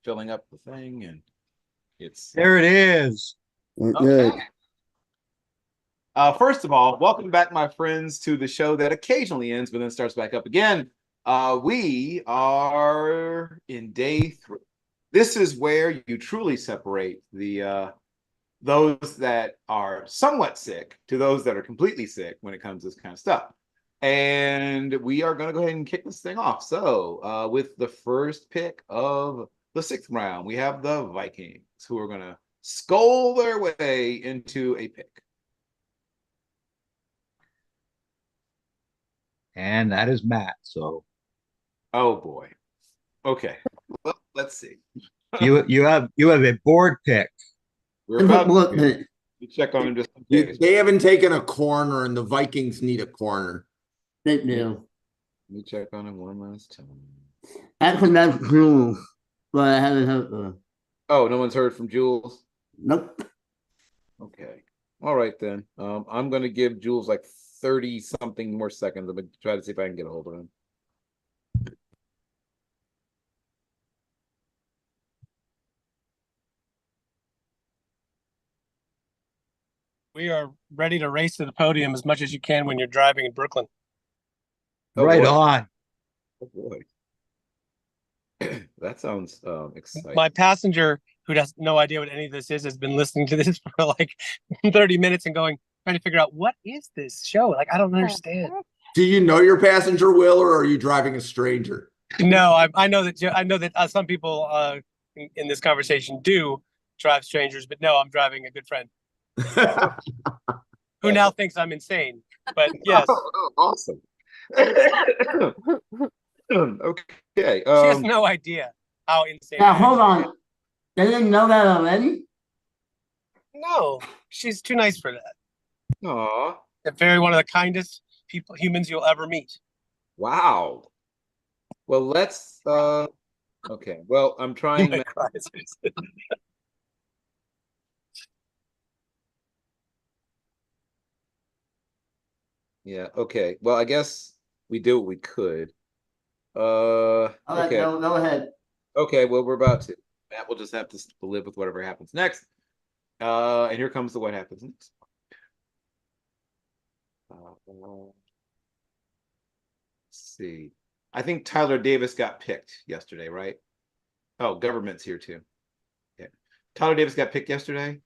filling up the thing, and it's There it is. okay. First of all, welcome back, my friends, to the show that occasionally ends but then starts back up again. We are in day 3. This is where you truly separate the those that are somewhat sick to those that are completely sick when it comes to this kind of stuff. And we are going to go ahead and kick this thing off. So, with the first pick of the 6th round, we have the Vikings, who are going to skull their way into a pick. And that is Matt. So Oh boy. Okay. Well, let's see. you have a board pick. We're about to check on him just in case. They haven't taken a corner, and the Vikings need a corner. They do. Let me check on him one last time. Actually, that's Jules, but I haven't heard from her. Oh, no one's heard from Jules? Nope. Okay. All right, then. I'm going to give Jules like 30 something more seconds. I'm going to try to see if I can get a hold of him. We are ready to race to the podium as much as you can when you're driving in Brooklyn. Oh, Right boy. on. Oh boy. That sounds exciting. My passenger, who has no idea what any of this is, has been listening to this for like 30 minutes and trying to figure out, what is this show? Like, I don't understand. Do you know your passenger, Will, or are you driving a stranger? No, I know that some people in this conversation do drive strangers, but no, I'm driving a good friend who now thinks I'm insane. But yes. Awesome. Okay. She has no idea how insane. Now, hold on. They didn't know that already? No, she's too nice for that. Aw. They're one of the kindest humans you'll ever meet. Wow. Well, let's okay. Well, I'm trying. Yeah, okay. Well, I guess we did what we could. All right, Okay. go ahead. Okay, well, we're about to. Matt will just have to live with whatever happens next. And here comes the what happens next. Let's see. I think Tyler Davis got picked yesterday, right? Oh, government's here too. Yeah. Tyler Davis got picked yesterday.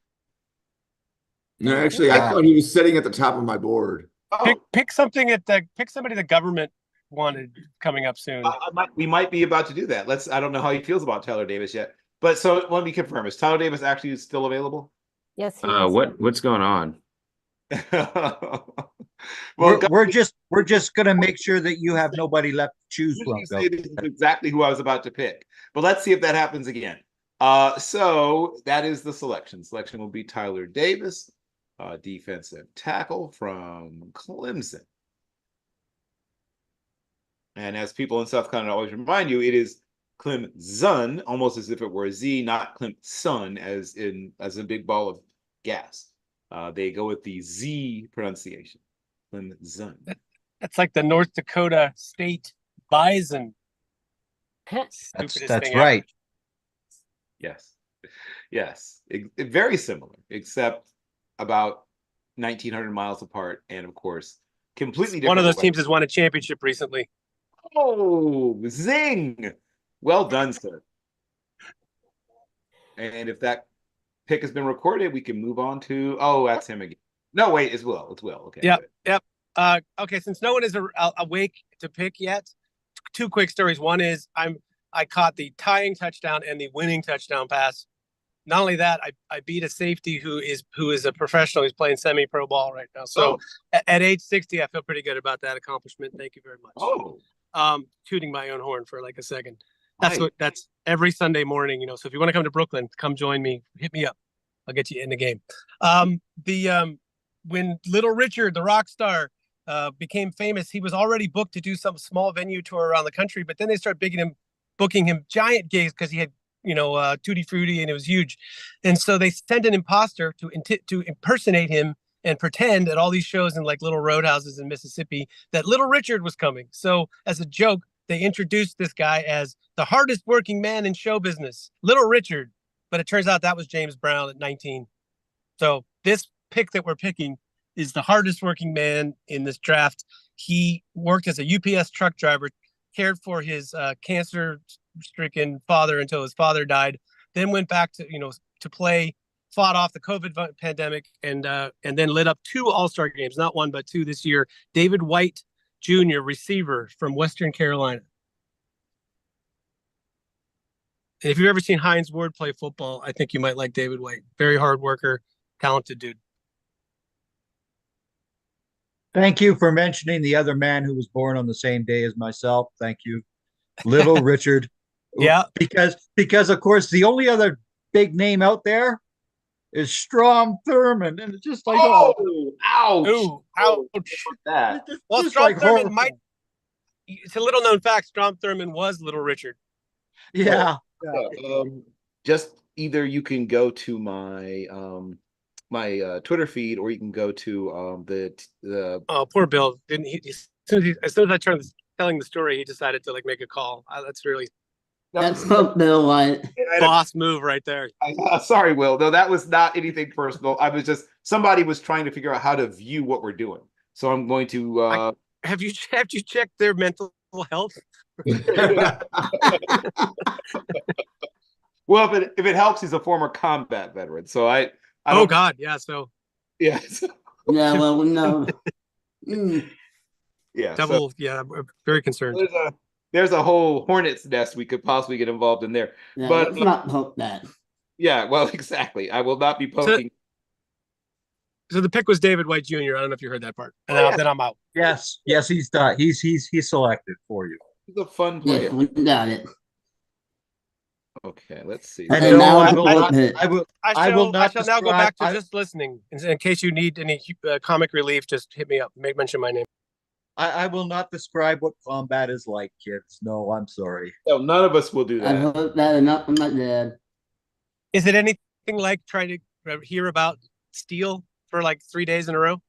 No, actually, I thought he was sitting at the top of my board. Oh, Pick somebody the government wanted coming up soon. we might be about to do that. I don't know how he feels about Tyler Davis yet. But so let me confirm, is Tyler Davis actually still available? Yes, he is. What's going on? Well, we're just gonna make sure that you have nobody left to choose from. this is exactly who I was about to pick. But let's see if that happens again. So that is the selection. Selection will be Tyler Davis, defensive tackle from Clemson. And as people in South Carolina always remind you, it is Clemson, almost as if it were a Z, not Clemson, as a big ball of gas. They go with the Z pronunciation. Clemson. That's like the North Dakota State Bison. That's right. Yes. Very similar, except about 1,900 miles apart, and of course, completely different. One of those teams has won a championship recently. Oh, zing! Well done, sir. And if that pick has been recorded, we can move on to. Oh, that's him again. No, wait, it's Will. It's Will. Okay. Yep. Okay, since no one is awake to pick yet, 2 quick stories. One is I caught the tying touchdown and the winning touchdown pass. Not only that, I beat a safety who is a professional. He's playing semi-pro ball right now. So at age 60, I feel pretty good about that accomplishment. Thank you very much. Tooting my own horn for like a second. That's every Sunday morning, So if you want to come to Brooklyn, come join me. Hit me up. I'll get you in the game. When Little Richard, the rock star, became famous, he was already booked to do some small venue tour around the country, but then they started booking him giant gigs because he had, Tutti Frutti, and it was huge. And so they sent an imposter to impersonate him and pretend at all these shows in like little roadhouses in Mississippi that Little Richard was coming. So as a joke, they introduced this guy as the hardest working man in show business, Little Richard. But it turns out that was James Brown at 19. So this pick that we're picking is the hardest working man in this draft. He worked as a UPS truck driver, cared for his cancer-stricken father until his father died, then went back to play, fought off the COVID pandemic, and then lit up 2 All-Star games, not 1 but 2 this year. David White Jr., receiver from Western Carolina. And if you've ever seen Hines Ward play football, I think you might like David White. Very hard worker, talented dude. Thank you for mentioning the other man who was born on the same day as myself. Thank you, Little Richard. Yeah, because of course the only other big name out there is Strom Thurmond, and it's just like, ouch! Ooh, ouch! That. Well, just Strom like Thurmond horrible. might. It's a little known fact. Strom Thurmond was Little Richard. Yeah. Just either you can go to my my Twitter feed, or you can go to the Oh, poor Bill! Didn't he? As soon as I turned telling the story, he decided to make a call. That's really That's Bill White. boss move right there. Sorry, Will. No, that was not anything personal. I was just somebody was trying to figure out how to view what we're doing. So I'm going to. Have you checked their mental health? Well, if it helps, he's a former combat veteran. So I Oh God, yeah. So yeah. Yeah, well, no. Yeah. double. Yeah, I'm very concerned. There's a whole hornet's nest we could possibly get involved in there. Yeah, But let's not poke that. yeah, well, exactly. I will not be poking. So the pick was David White Jr. I don't know if you heard that part. And then I'm out. Yes, he's done. He's selected for you. He's a fun player. Yes, we got it. Okay, let's see. And And no, now I it's will a not. pick. I will not I shall now go back to describe- just listening. In case you need any comic relief, just hit me up. Mention my name. I will not describe what combat is like, kids. No, I'm sorry. No, none of us will do I've that. heard that enough from my dad. Is it anything like trying to hear about steel for 3 days in a row?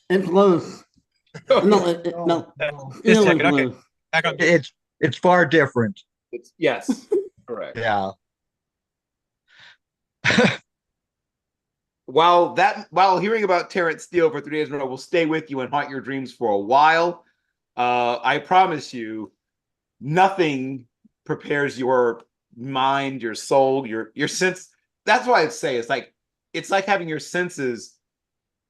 It's loose. No, no. Just Steel checking. is Okay, loose. back on. It's far different. Yes, correct. Yeah. While hearing about Terrence Steele for 3 days in a row will stay with you and haunt your dreams for a while, I promise you, nothing prepares your mind, your soul, your sense. That's why I'd say it's like having your senses.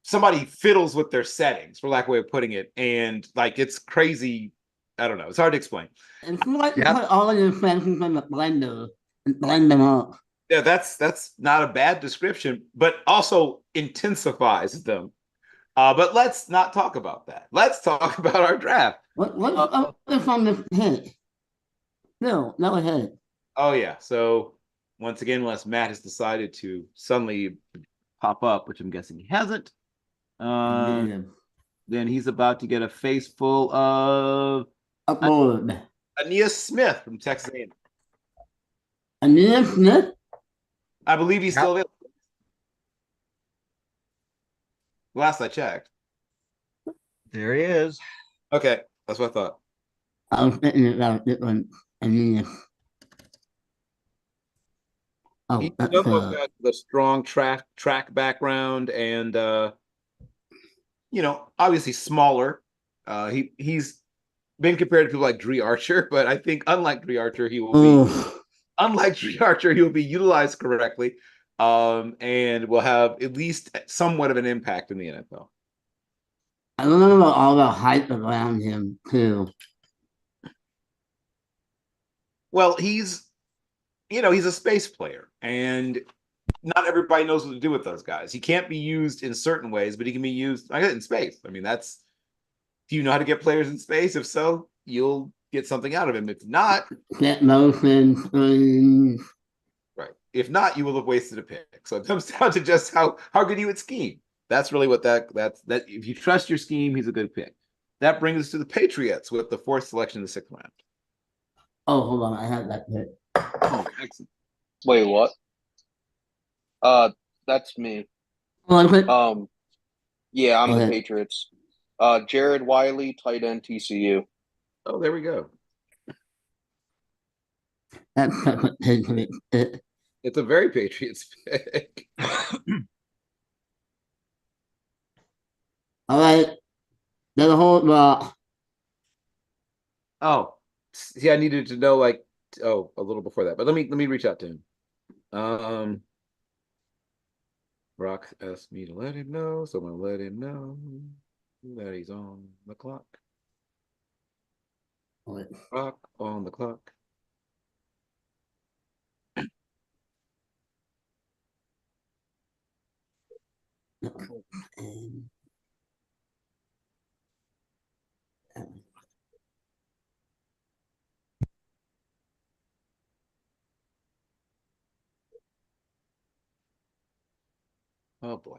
Somebody fiddles with their settings, for lack of a way of putting it, and it's crazy. I don't know. It's hard to explain. It's like Yep. put all of your senses in the blender and blend them up. Yeah, that's not a bad description, but also intensifies them. But let's not talk about that. Let's talk about our draft. What's on this hit? No, ahead. Oh yeah. So once again, unless Matt has decided to suddenly pop up, which I'm guessing he hasn't, then he's about to get a face full of Upward. Aeneas Smith from Texas A&M. Aeneas Smith? I believe he's still available. Last I checked. There he is. Okay, that's what I thought. I was thinking about different Aeneas. Oh, He's that's got the strong track background, and obviously smaller. He's been compared to people like Dree Archer, but I think unlike Dree Archer, he will be utilized correctly, and will have at least somewhat of an impact in the NFL. I remember all the hype around him too. Well, he's a space player, and not everybody knows what to do with those guys. He can't be used in certain ways, but he can be used in space. I mean, do you know how to get players in space? If so, you'll get something out of him. If not, Get motion, screens. right. If not, you will have wasted a pick. So it comes down to just how good you would scheme. That's really what that. If you trust your scheme, he's a good pick. That brings us to the Patriots with the 4th selection in the 6th round. Oh, hold on, I have that pick. Oh, excellent. Wait, what? That's me. Hold on, quick. Yeah, I'm Go the ahead. Patriots. Jared Wiley, tight end, TCU. Oh, there we go. It's a very Patriots pick. All right. There's a whole Oh, see, I needed to know like a little before that, but let me reach out to him. Brock asked me to let him know, so I'm gonna let him know that he's on the clock. Brock on the clock. Oh boy.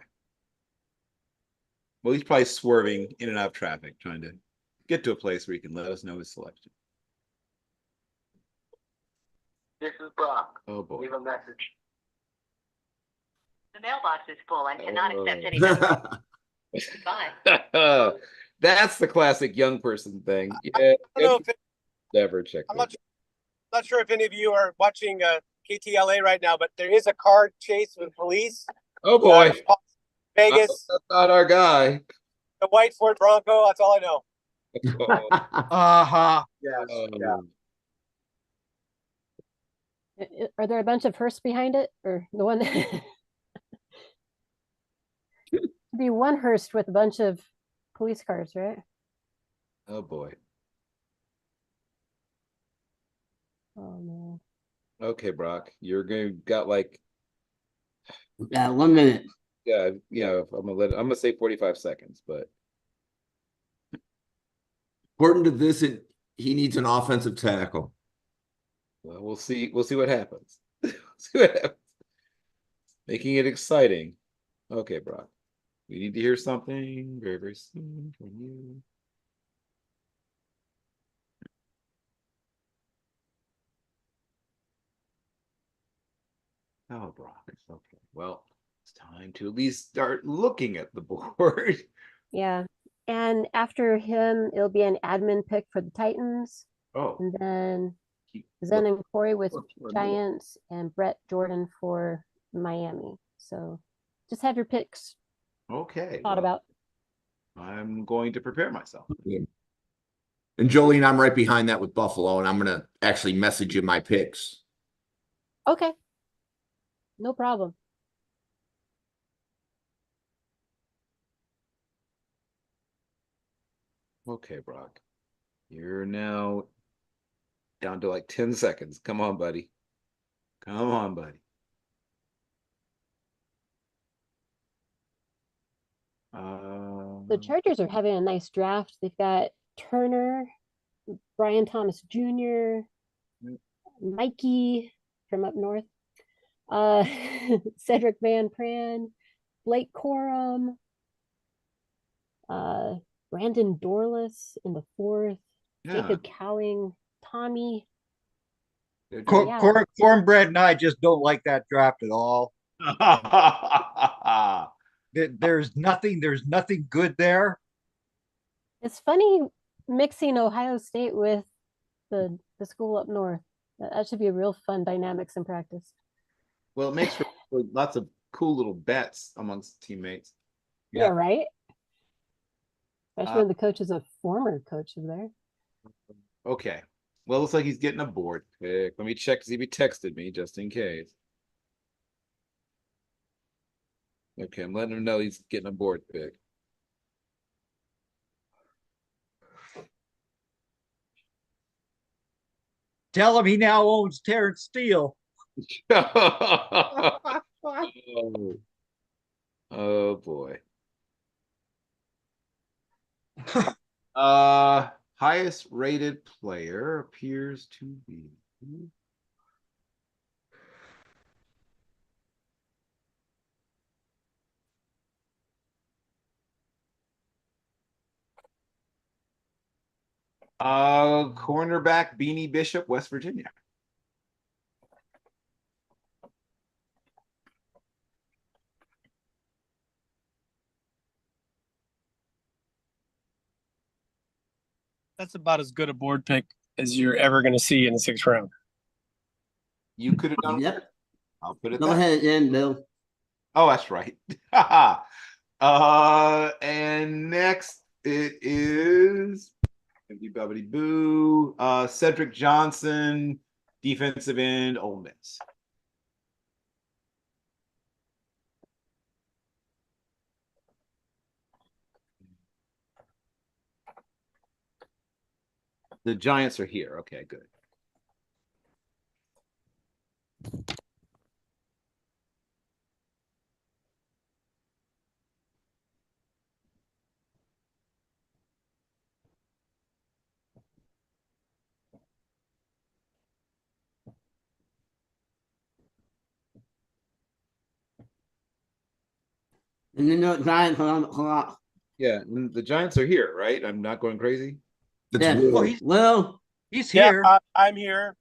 Well, he's probably swerving in and out of traffic, trying to get to a place where he can let us know his selection. This is Brock. Oh boy. Leave a message. The mailbox is full and cannot accept any. Bye. That's the classic young person thing. Yeah, I don't know if never check. I'm not sure if any of you are watching KTLA right now, but there is a car chase with police. Oh boy, Vegas, that's not our guy. the white Ford Bronco. That's all I know. Uh-huh. Oh, Are there a bunch of hearse behind it, or the one? Be one hearse with a bunch of police cars, right? oh boy. Oh man. Okay, Brock, got like 1 minute. yeah. I'm gonna say 45 seconds, but According to this, he needs an offensive tackle. well, we'll see. We'll see what happens. See what happens. Making it exciting. Okay, Brock. We need to hear something very, very soon from you. Oh, Brock. Okay. Well, it's time to at least start looking at the board. Yeah. And after him, it'll be an admin pick for the Titans. Oh, And then Zen and Corey with Giants and Brett Jordan for Miami. So just have your picks okay. thought about. I'm going to prepare myself. Yeah. And Jolene, I'm right behind that with Buffalo, and I'm going to actually message you my picks. Okay. No problem. Okay, Brock. You're now down to like 10 seconds. Come on, buddy. Come on, buddy. The Chargers are having a nice draft. They've got Turner, Brian Thomas Jr., Mikey from up north, Cedric Van Pran, Blake Corum, Brandon Dorless in the fourth, Jacob Cowing, Tommy. Cornbread and I just don't like that draft at all. There's nothing good there. It's funny mixing Ohio State with the school up north. That should be a real fun dynamics in practice. Well, it makes for lots of cool little bets amongst teammates. Yeah, right? Especially when the coach is a former coach of there. Okay. Well, it looks like he's getting a board pick. Let me check to see if he texted me just in case. Okay, I'm letting him know he's getting a board pick. Tell him he now owns Terrence Steele. Oh. Oh boy. Highest rated player appears to be cornerback Beanie Bishop, West Virginia. That's about as good a board pick as you're ever going to see in the 6th round. You could have done. Yep. I'll put it. Go that. ahead then, Bill. Oh, that's right. And next it is Bibbidi Boo. Cedric Johnson, defensive end, Ole Miss. The Giants are here. Okay, good. The New York Giants are on the clock. Yeah, and the Giants are here, right? I'm not going crazy. That's Yeah. Will. Well, he's here. I'm here.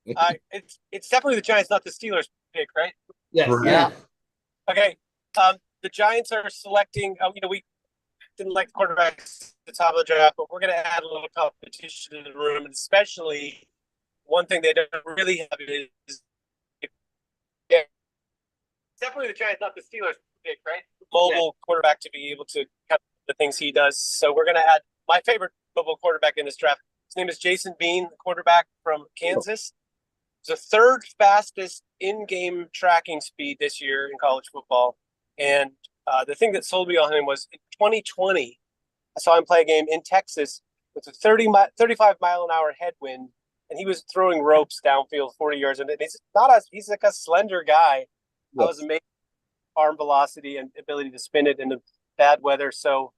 It's definitely the Giants, not the Steelers pick, right? Yes. Correct. Yeah. Okay. The Giants are selecting. We didn't like the quarterbacks at the top of the draft, but we're going to add a little competition in the room, and especially one thing they don't really have is definitely the Giants, not the Steelers pick, right? Mobile quarterback to be able to kind of the things he does. So we're going to add my favorite mobile quarterback in this draft. His name is Jason Bean, the quarterback from Kansas. He's the third fastest in-game tracking speed this year in college football. And the thing that sold me on him was in 2020, I saw him play a game in Texas with a 35 mile an hour headwind, and he was throwing ropes downfield 40 yards. And he's like a slender guy. I was amazed arm velocity and ability to spin it in the bad weather. So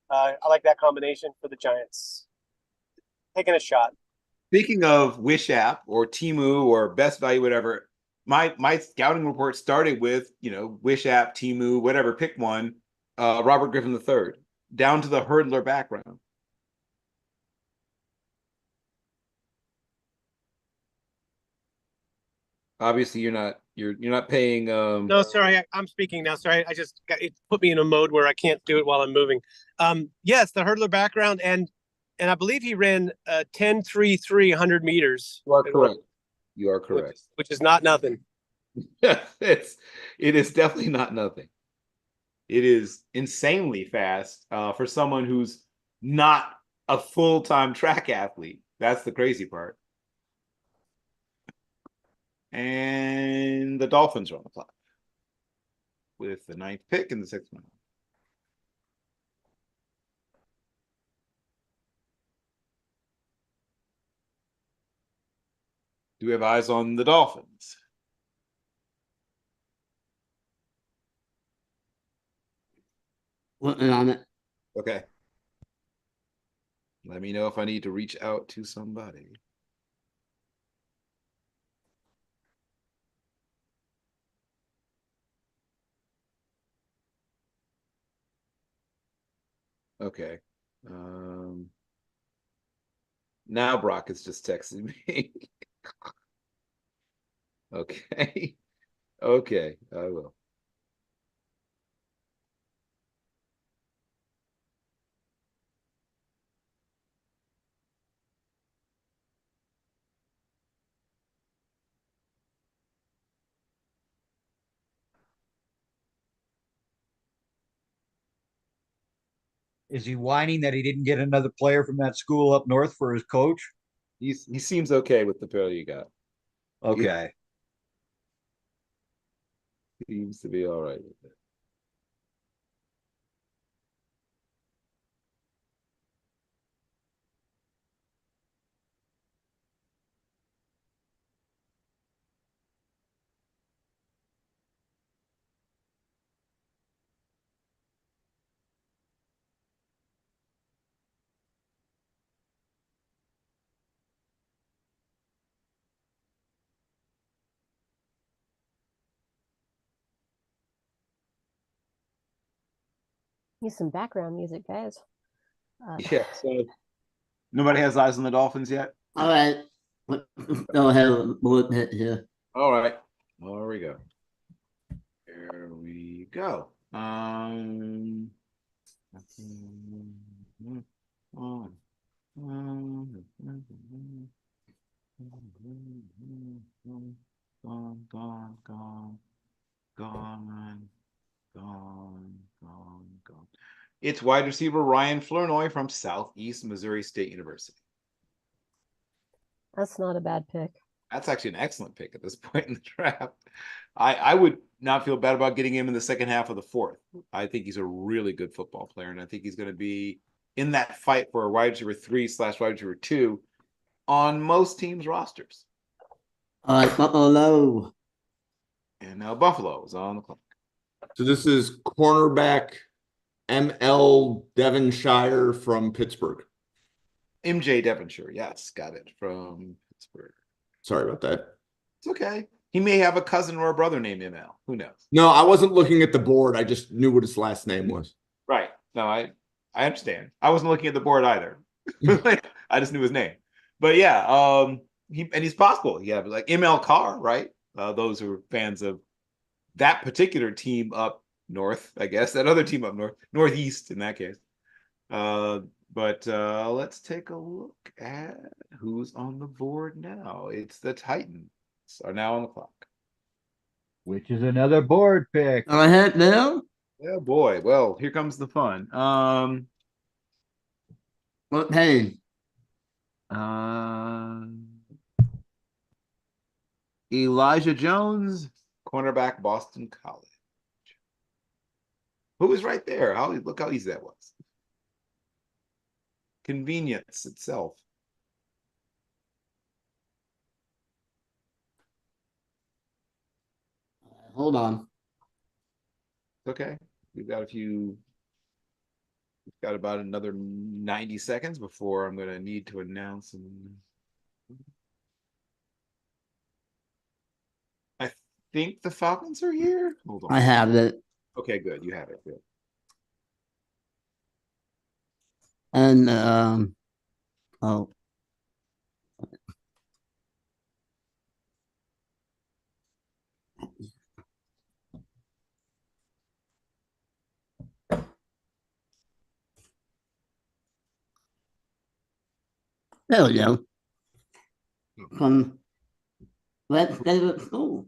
I like that combination for the Giants. Taking a shot. Speaking of Wish App or Temu or Best Value, whatever, my scouting report started with, Wish App, Temu, whatever, pick one, Robert Griffin III, down to the hurdler background. Obviously, you're not paying. No, sorry, I'm speaking now. Sorry, it put me in a mode where I can't do it while I'm moving. Yes, the hurdler background, and I believe he ran 10.33 100 meters. You are correct. You are correct. Which is not nothing. it is definitely not nothing. It is insanely fast for someone who's not a full-time track athlete. That's the crazy part. And the Dolphins are on the clock with the 9th pick in the 6th round. Do we have eyes on the Dolphins? Working on it. Okay. Let me know if I need to reach out to somebody. Okay. Now Brock is just texting me. Okay. Okay, I will. Is he whining that he didn't get another player from that school up north for his coach? He seems okay with the pair you got. Okay. He seems to be all right with it. Use some background music, guys. Yeah, so nobody has eyes on the Dolphins yet? All right. Go ahead with the bullet hit here. All right. There we go. There we go. Gone, gone, gone, gone, gone, gone, gone. It's wide receiver Ryan Flournoy from Southeast Missouri State University. That's not a bad pick. That's actually an excellent pick at this point in the draft. I would not feel bad about getting him in the second half of the fourth. I think he's a really good football player, and I think he's going to be in that fight for a wide receiver 3/wide receiver 2 on most teams' rosters. All right, Buffalo. And now Buffalo is on the clock. So this is cornerback ML Devonshire from Pittsburgh. MJ Devonshire, yes, got it, from Pittsburgh. Sorry about that. It's okay. He may have a cousin or a brother named ML. Who knows? No, I wasn't looking at the board. I just knew what his last name was. Right. No, I understand. I wasn't looking at the board either. I just knew his name. But yeah, he's possible. Yeah, but like ML Carr, right? Those who are fans of that particular team up north, I guess. That other team up northeast in that case. But let's take a look at who's on the board now. It's the Titans are now on the clock. Which is another board pick. Go ahead, Bill. Yeah, boy. Well, here comes the fun. What page? Elijah Jones, cornerback, Boston College. Who was right there? Look how easy that was. Convenience itself. Hold on. Okay. We've got about another 90 seconds before I'm going to need to announce. I think the Falcons are here. Hold on. I have it. Okay, good. You have it. Good. And oh. There we go. From Let's Favorite School.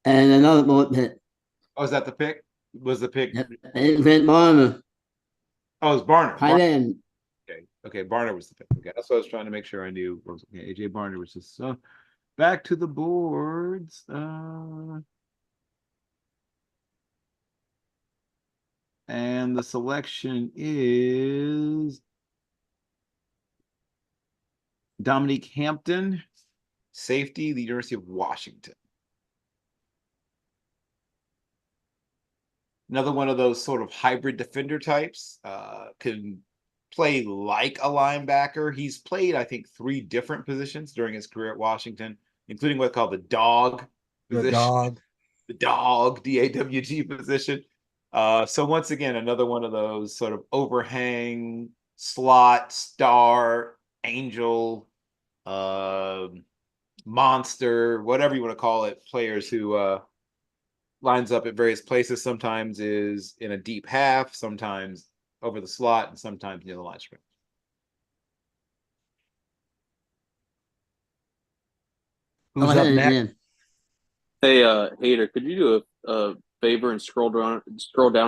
And another board pick. Oh, is that the pick? Was the pick? Yep. Adrian Barner. Oh, it's Barner. Tight end. Okay. Barner was the pick. Okay, that's what I was trying to make sure I knew. Okay, AJ Barner was just back to the boards. And the selection is Dominique Hampton, safety, the University of Washington. Another one of those sort of hybrid defender types. Can play like a linebacker. He's played, I think, 3 different positions during his career at Washington, including what's called the dog position. The dog, D-A-W-G position. So once again, another one of those sort of overhang, slot, star, angel, monster, whatever you want to call it, players who lines up at various places. Sometimes is in a deep half, sometimes over the slot, and sometimes near the line script. Who's up next? Adrian. Hey, Hater, could you do a favor and scroll down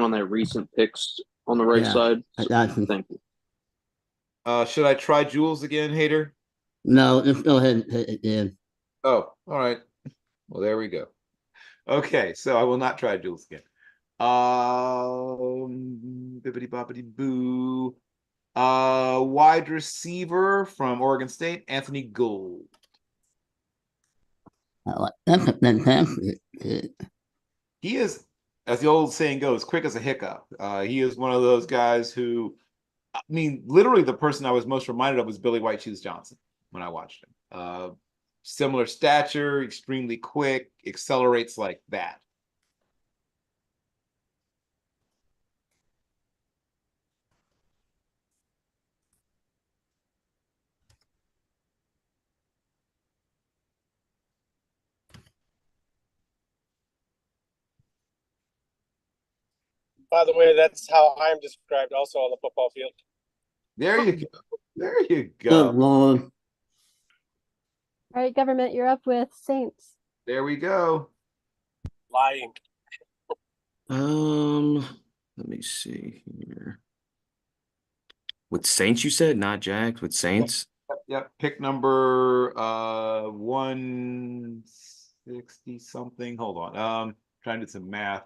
on that recent picks on the right Yeah, side? I got you. Thank you. Should I try Jules again, Hater? No, just go ahead and hit it, Dan. Oh, all right. Well, there we go. Okay, so I will not try Jules again. Bibbidi bobbidi boo. Wide receiver from Oregon State, Anthony Gould. That's a fantastic pick. He is, as the old saying goes, quick as a hiccup. He is one of those guys who, I mean, literally the person I was most reminded of was Billy White Shoes Johnson when I watched him. Similar stature, extremely quick, accelerates like that. By the way, that's how I'm described also on the football field. There you go. There you Good go. Lord. All right, government, you're up with Saints. There we go. Lying. Let me see here. With Saints, you said, not Jags, with Saints? Yep. Pick number 160 something. Hold on. Trying to do some math.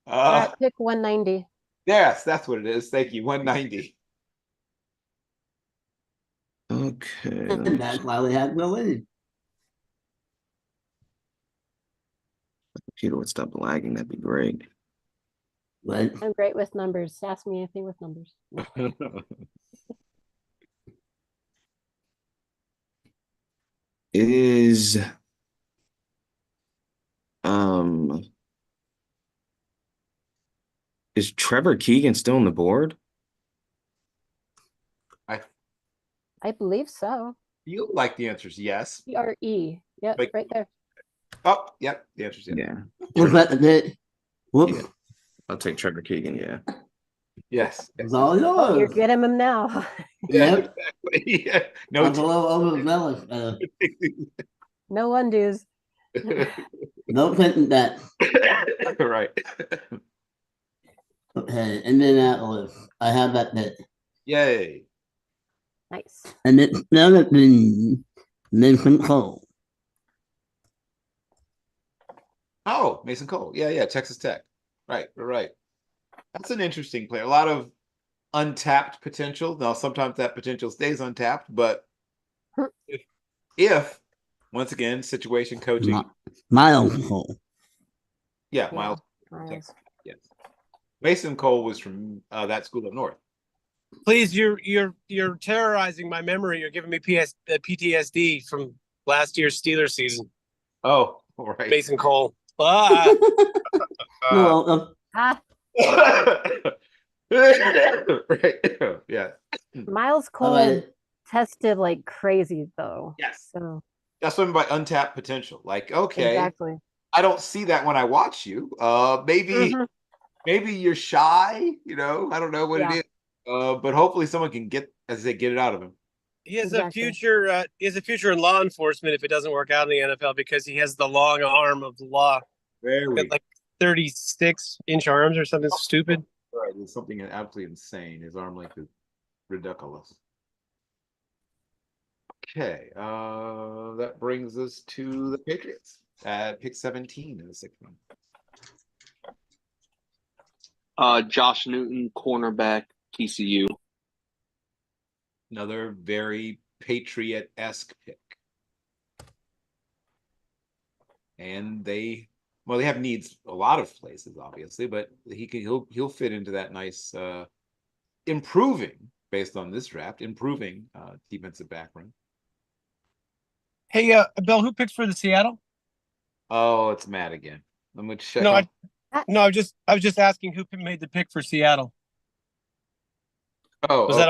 You're at pick 190. Yes, that's what it is. Thank you. 190. Okay. And that's why we have no winning. Computer would stop lagging, that'd be great. Right? I'm great with numbers. Ask me anything with numbers. Is um is Trevor Keegan still on the board? I believe so. Feel like the answer is yes. TRE. Yep, But- right there. Oh, yep. The answer is yes. Yeah. Was that the bit? Whoops. Yeah. I'll take Trevor Keegan, yeah. Yes. It's all Oh, you're yours. getting him now. Yep. Exactly. Yeah. No. I'm a little overzealous. No undos. No taking that. Right. Okay, Indianapolis. I have that bit. Yay. Nice. And it's never been Mason Cole. Oh, Mason Cole. Yeah. Texas Tech. Right. That's an interesting player. A lot of untapped potential. Now, sometimes that potential stays untapped, but if once again, situation coaching. Miles Cole. Yeah, Yeah, Miles. Miles. Yes. Mason Cole was from that school up north. Please, you're terrorizing my memory. You're giving me PTSD from last year's Steelers season. Oh, all right. Mason Cole. Ah. No, Ah, Right. Yeah. Miles Cole right. tested like crazy though. Yes. So That's what I mean by untapped potential. Like, okay, exactly. I don't see that when I watch you. Mhm. Maybe you're shy, I don't know what Yeah. it is. But hopefully someone can get it out of him. He has Exactly. a future. He has a future in law enforcement if it doesn't work out in the NFL because he has the long arm of the law. Very Got like 36-inch arms or something stupid. right. It's something absolutely insane. His arm length is ridiculous. Okay, that brings us to the Patriots at pick 17 in the sixth round. Josh Newton, cornerback, TCU. Another very Patriot-esque pick. And they have needs a lot of places, obviously, but he'll fit into that nice improving based on this draft, improving defensive background. Hey, Bill, who picked for the Seattle? Oh, it's Matt again. I'm gonna check. No, I was just asking who made the pick for Seattle. Was that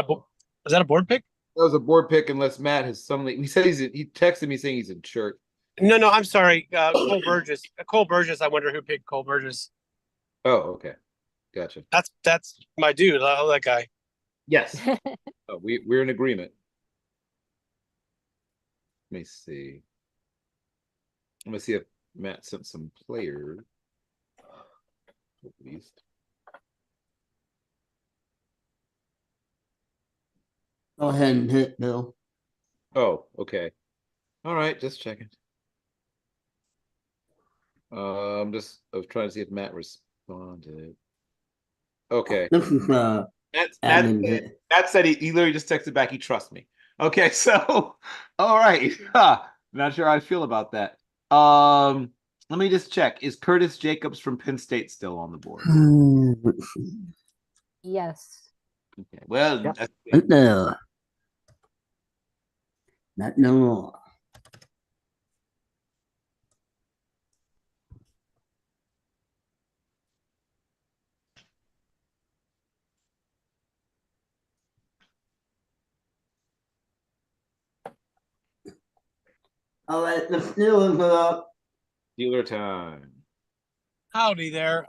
a board pick? That was a board pick, unless Matt has suddenly. He said he texted me saying he's in church. No, I'm sorry. Cole Burgess. Cole Burgess. I wonder who picked Cole Burgess. Oh, okay, gotcha. That's my dude. I love that guy. Yes, we're in agreement. Let me see. I'm gonna see if Matt sent some players. At least. Go ahead and hit Bill. Oh, okay. All right, just checking. I was trying to see if Matt responded. Okay. This is Matt said he literally just texted back, he trusts me. Okay, so all right. Not sure how I feel about that. Let me just check. Is Curtis Jacobs from Penn State still on the board? Yes. Okay. Well, Yep. Right there. Not no more. All right, the Steelers are up. Steeler time. Howdy there.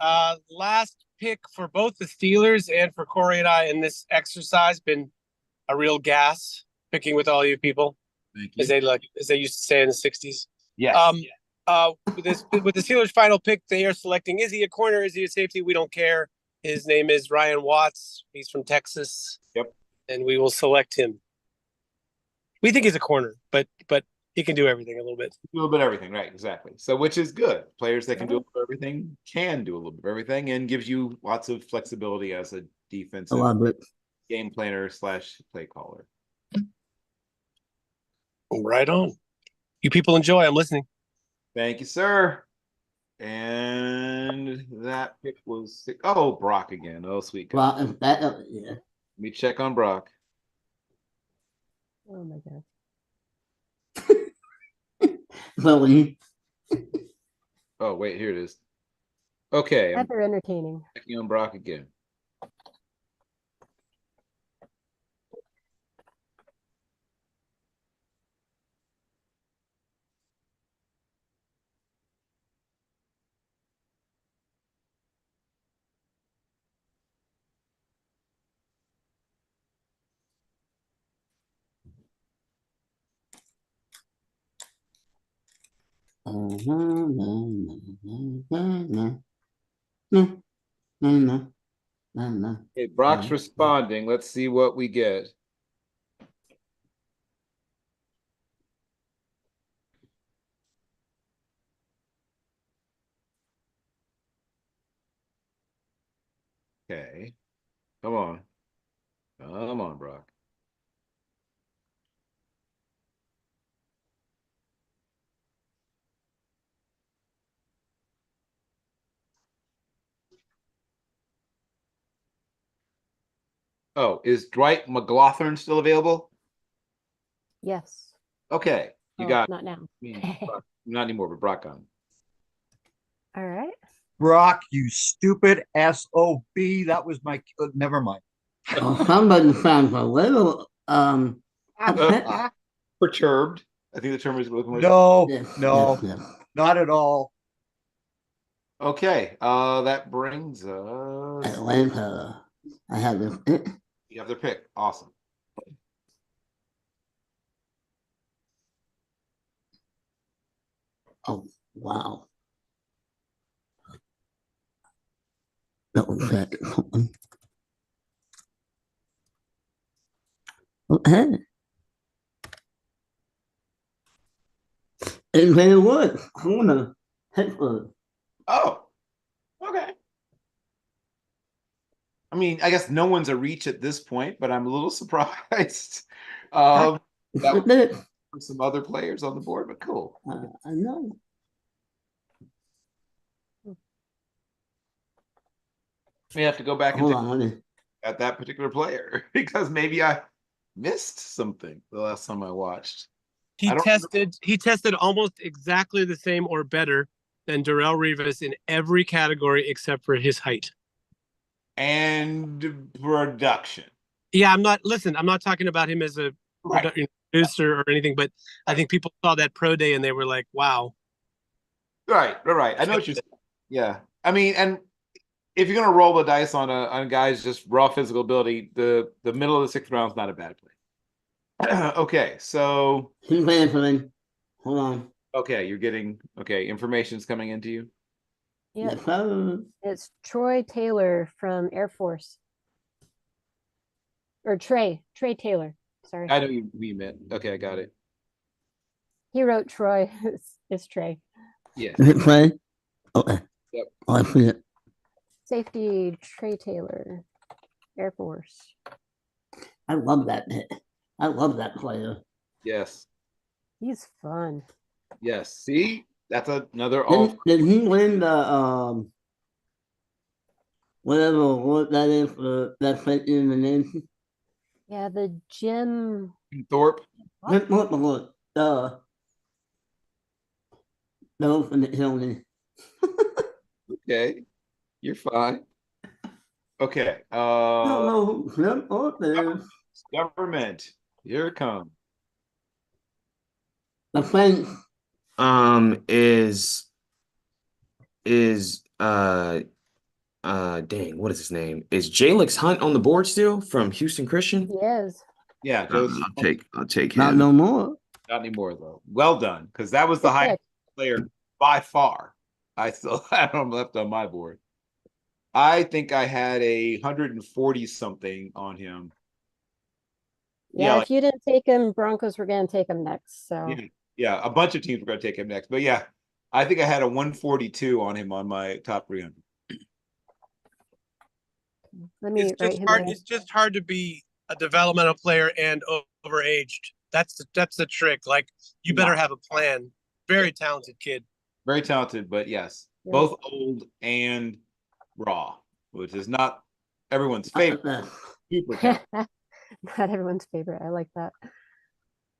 Last pick for both the Steelers and for Corey and I in this exercise been a real gas. picking with all you people, Thank as they used to say in the '60s. Yes. With the Steelers' final pick, they are selecting: is he a corner? Is he a safety? We don't care. His name is Ryan Watts. He's from Texas. Yep. And we will select him. We think he's a corner, but he can do everything a little bit. A little bit of everything, right? Exactly. So, which is good. Players that can do a little bit of everything can do a little bit of everything, and gives you lots of flexibility as a I defensive love it. game planner / play caller. Right on. You people enjoy. I'm listening. Thank you, sir. And that pick was Brock again. Oh, sweet God. Well, that, yeah. Let me check on Brock. Oh my God. Really? Oh, wait, here it is. Okay, I'm Rather entertaining. checking on Brock again. Okay, Brock's responding. Let's see what we get. Okay. Come on. Come on, Brock. Oh, is Dwight McLaughlin still available? Yes. Okay, you Oh, got not now. I mean, Brock, not anymore, but Brock got him. All right. Brock, you stupid SOB. That was my. Never mind. Well, somebody sounds a little upset. Perturbed. I think the term is looking. No, Yes, no, yes, yes. not at all. Okay, that brings us. Atlanta. I have this. You have their pick. Awesome. Oh, wow. That was that. Okay. And they would. Corner. Pittsburgh. Oh, okay. I mean, I guess no one's a reach at this point, but I'm a little surprised. That was for some other players on the board, but cool. I know. We have to go back and Hold take on, honey. at that particular player because maybe I missed something the last time I watched. He tested almost exactly the same or better than Darrelle Revis in every category except for his height and production. Yeah, I'm not talking about him as a producer or anything, but I think people saw that pro day and they were like, wow. Right. I know what you're saying. Yeah. I mean, and if you're gonna roll the dice on guys just raw physical ability, the middle of the 6th round is not a bad play. Okay, so He's answering. Hold on. okay, you're getting information's coming into you. Yeah. Yes, It's Troy Taylor from Air Force. Or Trey Taylor. Sorry. I know you meant. Okay, I got it. He wrote Troy. It's Trey. Yes. Is it Trey? Okay. Yep. Oh, I see it. Safety Trey Taylor, Air Force. I love that bit. I love that player. Yes. He's fun. Yes. See, that's another all. Did he win the whatever award that is for that safety in the nation? Yeah, the Jim Thorpe. What award? No, from the Hildy. Okay, you're fine. Okay. I don't know who Jim Thorpe is. Government. Here it comes. The French. Dang, what is his name? Is Jalix Hunt on the board still from Houston Christian? He is. Yeah, I'll take Not him. no more. not anymore though. Well done, because that was the Good highest pick. player by far. I still have him left on my board. I think I had 140 something on him. Yeah, like- if you didn't take him, Broncos were gonna take him next. So yeah, a bunch of teams were going to take him next. But yeah, I think I had 142 on him on my top 300. let me It's write just him hard. down. It's just hard to be a developmental player and overaged. That's the trick. Like you better have a plan. Very talented kid. Very talented, but yes, Yeah. both old and raw, which is not everyone's favorite. Super talented. Not everyone's favorite. I like that.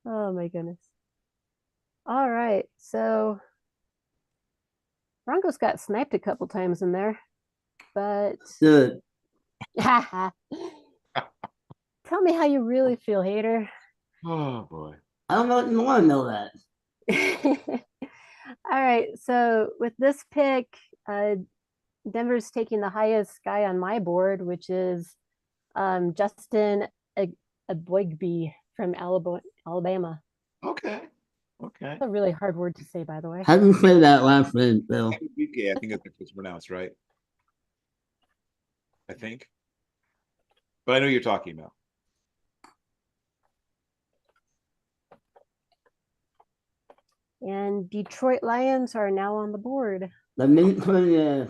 Oh my goodness. All right. So Broncos got sniped a couple times in there, but Good. tell me how you really feel, hater. Oh boy. I don't know. You want to know that. All right. So with this pick, Denver's taking the highest guy on my board, which is Justin Aboigbe from Alabama. Okay. That's a really hard word to say, by the way. How do you say that last name, Bill? Yeah, I think it's pronounced right. I think. But I know you're talking about. And Detroit Lions are now on the board. Let me put Let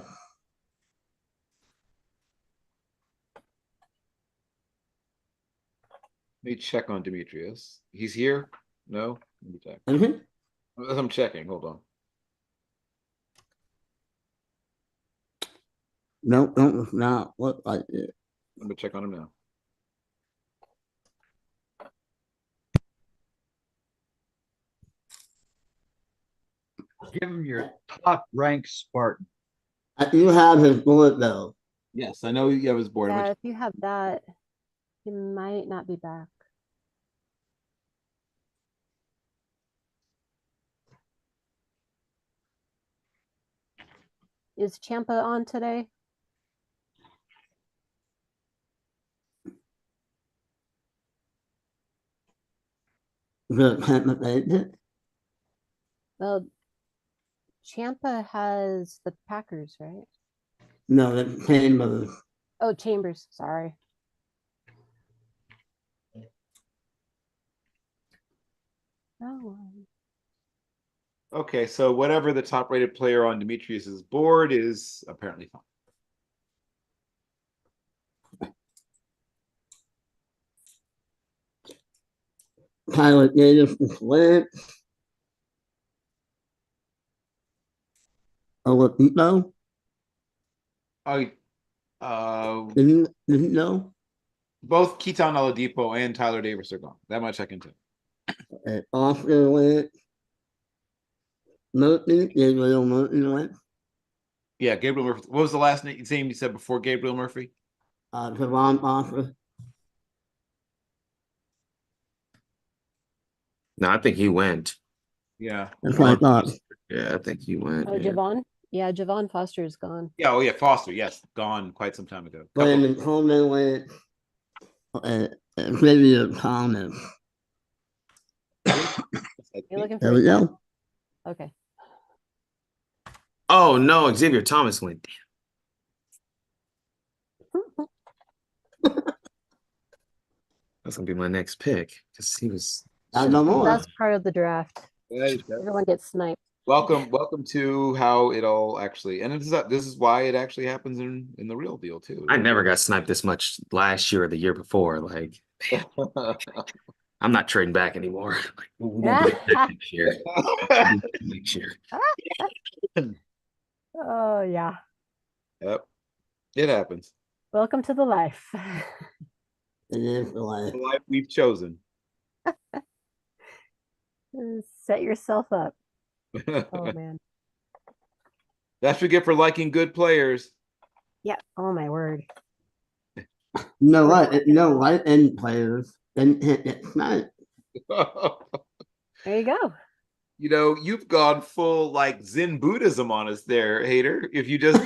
me check on Demetrius. He's here? No? Let me check. I'm checking. Hold on. No, it's not. What I did. Let me check on him now. Give him your top ranked Spartan. You have his bullet though. Yes, I know you have his board. Yeah, if you have that, he might not be back. Is Champa on today? Well, Champa has the Packers, right? No, that's Chambers. Oh, Chambers. Sorry. Oh. Okay, so whatever the top rated player on Demetrius's board is apparently fine. Tyler Davis went. Oladipo. Didn't know. Both Keaton Oladipo and Tyler Davis are gone. That much I can tell. Oscar went. Murphy, Gabriel Murphy went. Yeah, Gabriel Murphy. What was the last name you said before Gabriel Murphy? Javon Oscar. No, I think he went. Yeah. That's what I thought. Yeah, I think he went. Oh, yeah. Javon? Yeah, Javon Foster is gone. Yeah, oh yeah, Foster, yes. Gone quite some time ago. Brandon Coleman went. Xavier Thomas. You're looking There for we go. Okay. Oh no, Xavier Thomas went. That's gonna be my next pick because he was. No more. That's part of the draft. Everyone gets sniped. Welcome to how it all actually, and this is why it actually happens in the real deal too. I never got sniped this much last year or the year before. Like, I'm not trading back anymore. Like, we'll do it next year. Next year. Oh yeah. Yep, it happens. Welcome to the life. It is the life. The life we've chosen. Set yourself up. Oh man. That's what you get for liking good players. Yeah. Oh my word. No, what? No, right end players. Then it's not. There you go. You know, you've gone full like Zen Buddhism on us there, hater. If you just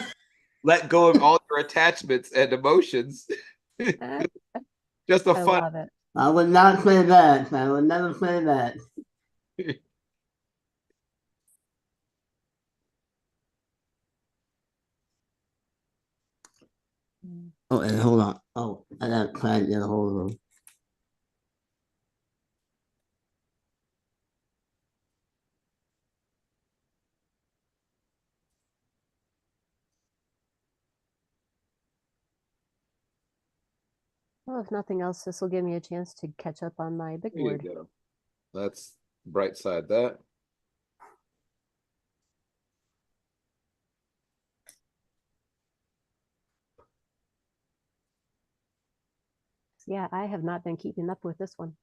let go of all your attachments and emotions. Just a I fun love it. I would not say that. I would never say that. Oh, and hold on. Oh, I gotta try to get a hold of him. Well, if nothing else, this will give me a chance to catch up on my big There you board. go. Let's bright side that. Yeah, I have not been keeping up with this one.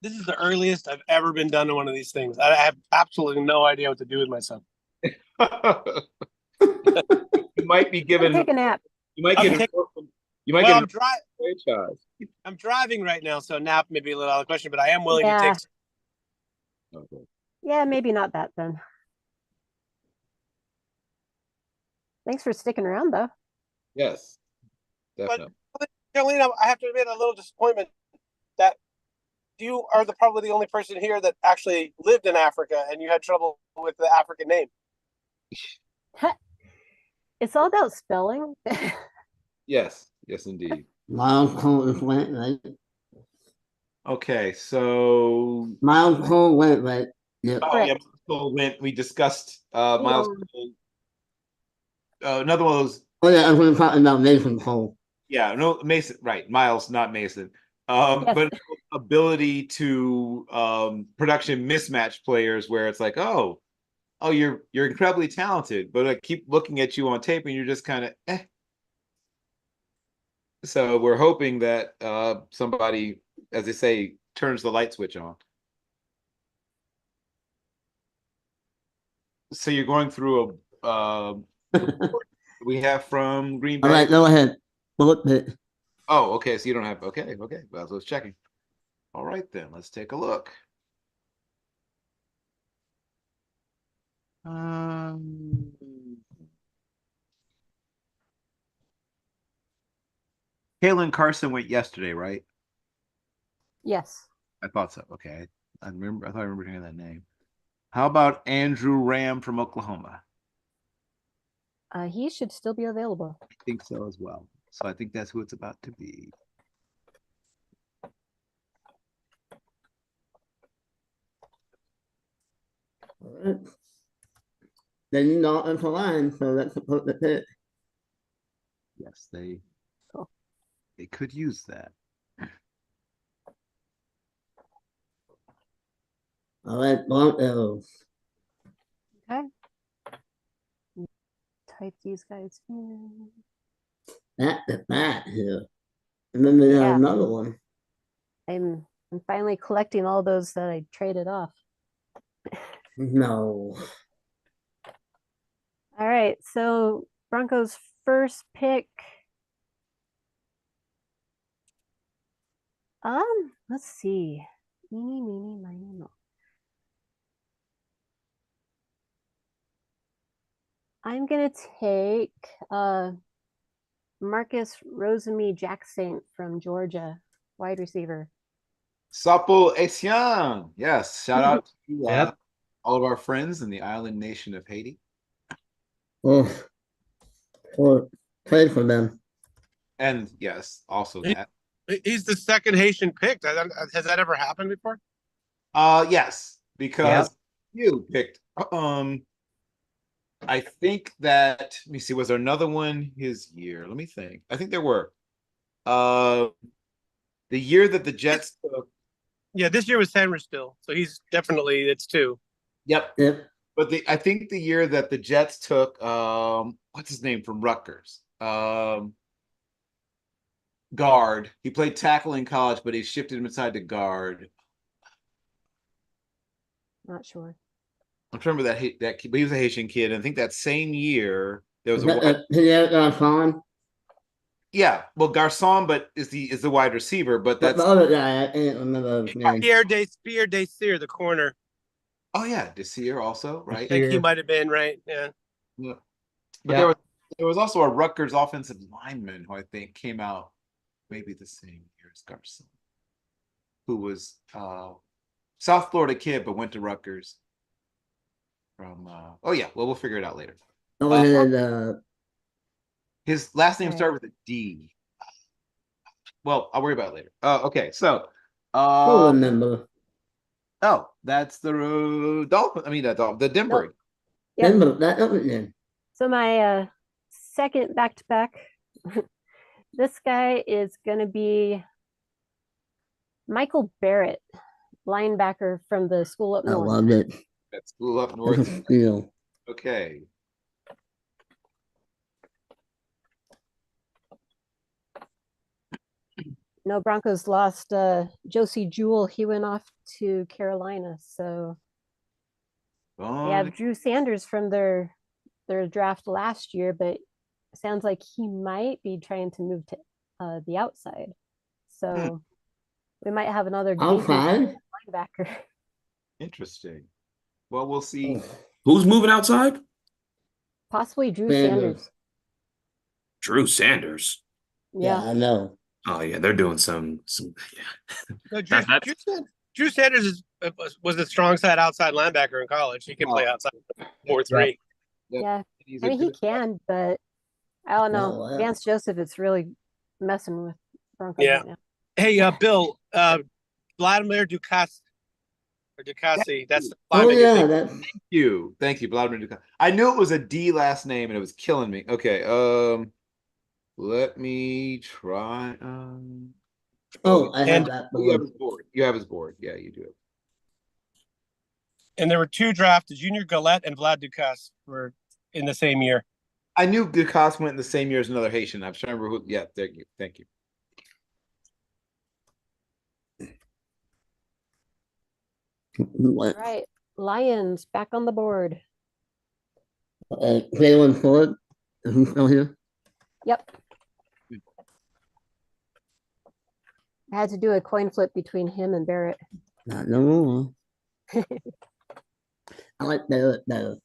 This is the earliest I've ever been done to one of these things. I have absolutely no idea what to do with myself. You might be given. Take a nap. You might Okay. get. You might Well, get. Franchise. I'm driving right now, so nap may be a little out of the question, but I am willing to Yeah. take. Okay. Yeah, maybe not that then. Thanks for sticking around, though. Yes, definitely. Jolene, I have to admit a little disappointment that you are probably the only person here that actually lived in Africa and you had trouble with the African name. It's all about spelling. Yes, indeed. Miles Cole went right. Okay, so Miles Cole went right. Yep. oh yeah, Miles Cole went. We discussed Miles Cole. Another one of those. Oh yeah, I was talking about Mason Cole. Yeah, no Mason, right? Miles, not Mason. Yes. But ability to production mismatch players where it's like, oh, you're incredibly talented, but I keep looking at you on tape and you're just kind of eh. So we're hoping that somebody, as they say, turns the light switch on. So you're going through a we have from Green Bay. All right, go ahead. Bullet pit. Oh, okay. So you don't have okay. Well, I was checking. All right, then let's take a look. Kalen Carson went yesterday, right? Yes. I thought so. Okay. I thought I remember hearing that name. How about Andrew Ram from Oklahoma? He should still be available. I think so as well. So I think that's who it's about to be. All right. Then you know it's a line, so that's a bullet pit. Yes, they could use that. All right, Broncos. Okay. Type these guys in. That here. And then we have another one. I'm finally collecting all those that I traded off. No. All right, so Broncos first pick. Let's see. Meeny, meeny, miny, mo. I'm gonna take Marcus Rosemy-Jacksaint from Georgia, wide receiver. Sapo Etienne. Yes. Shout out to Yep. all of our friends in the island nation of Haiti. Oh, played for them. And yes, also that. He's the second Haitian picked. Has that ever happened before? Yes, because you picked I think that let me see, was there another one his year? Let me think. I think there were. The year that the Jets took. Yeah, this year was Sanders still. So he's definitely it's two. Yep. But I think the year that the Jets took what's his name from Rutgers? Guard. He played tackle in college, but he shifted him inside to guard. Not sure. I'm trying to remember that kid, but he was a Haitian kid. And I think that same year there was Garcon? Yeah, well, Garcon, but is the wide receiver, but But that's the other guy, I can't remember his name. Pierre Desir, the corner. oh yeah, Desir also, right? I think he might have been right. Yeah. But there was also a Rutgers offensive lineman who I think came out maybe the same year. Garcon, who was South Florida kid but went to Rutgers. From oh yeah, well we'll figure it out later. Oh, and then, His last name Okay. started with a D. Well, I'll worry about it later. Okay, so I'll remember. oh, that's the Dolphin. I mean, the Denver. Nope. Yep. Remember that up again. So my second back-to-back, this guy is going to be Michael Barrett, linebacker from the school up I north. loved it. That's school up That's a north. steal. Okay. No, Broncos lost Josie Jewell. He went off to Carolina. So they have Drew Sanders from their draft last year, but it sounds like he might be trying to move to the outside. So we might have another Outside? linebacker. Interesting. Well, we'll see. Who's moving outside? Possibly Drew Sanders. Sanders. Drew Sanders. Yeah, Yeah. I know. Oh yeah, they're doing some. Yeah. No, Drew, That's- Drew Sanders was the strong side outside linebacker in college. He can play outside 4-3. Yeah. He's I a mean, he good- can, but I don't know. Oh, wow. Vance Joseph, it's really messing with Broncos Yeah. right now. Hey, Bill, Vladimir Dukas or Dukasi. That's the Oh linebacker. yeah, that Thank you, Vladimir Dukas. I knew it was a D last name and it was killing me. Okay, let me try. I have And- that. You have his board. You have his board. Yeah, you do. And there were two drafted. Junior Galette and Vlad Dukas were in the same year. I knew Dukas went in the same year as another Haitian. I'm trying to remember who. Yeah, thank you. Thank you. What? All right. Lions back on the board. Jalen Ford. Who's still here? Yep. I had to do a coin flip between him and Barrett. Not no more. I like Barrett better.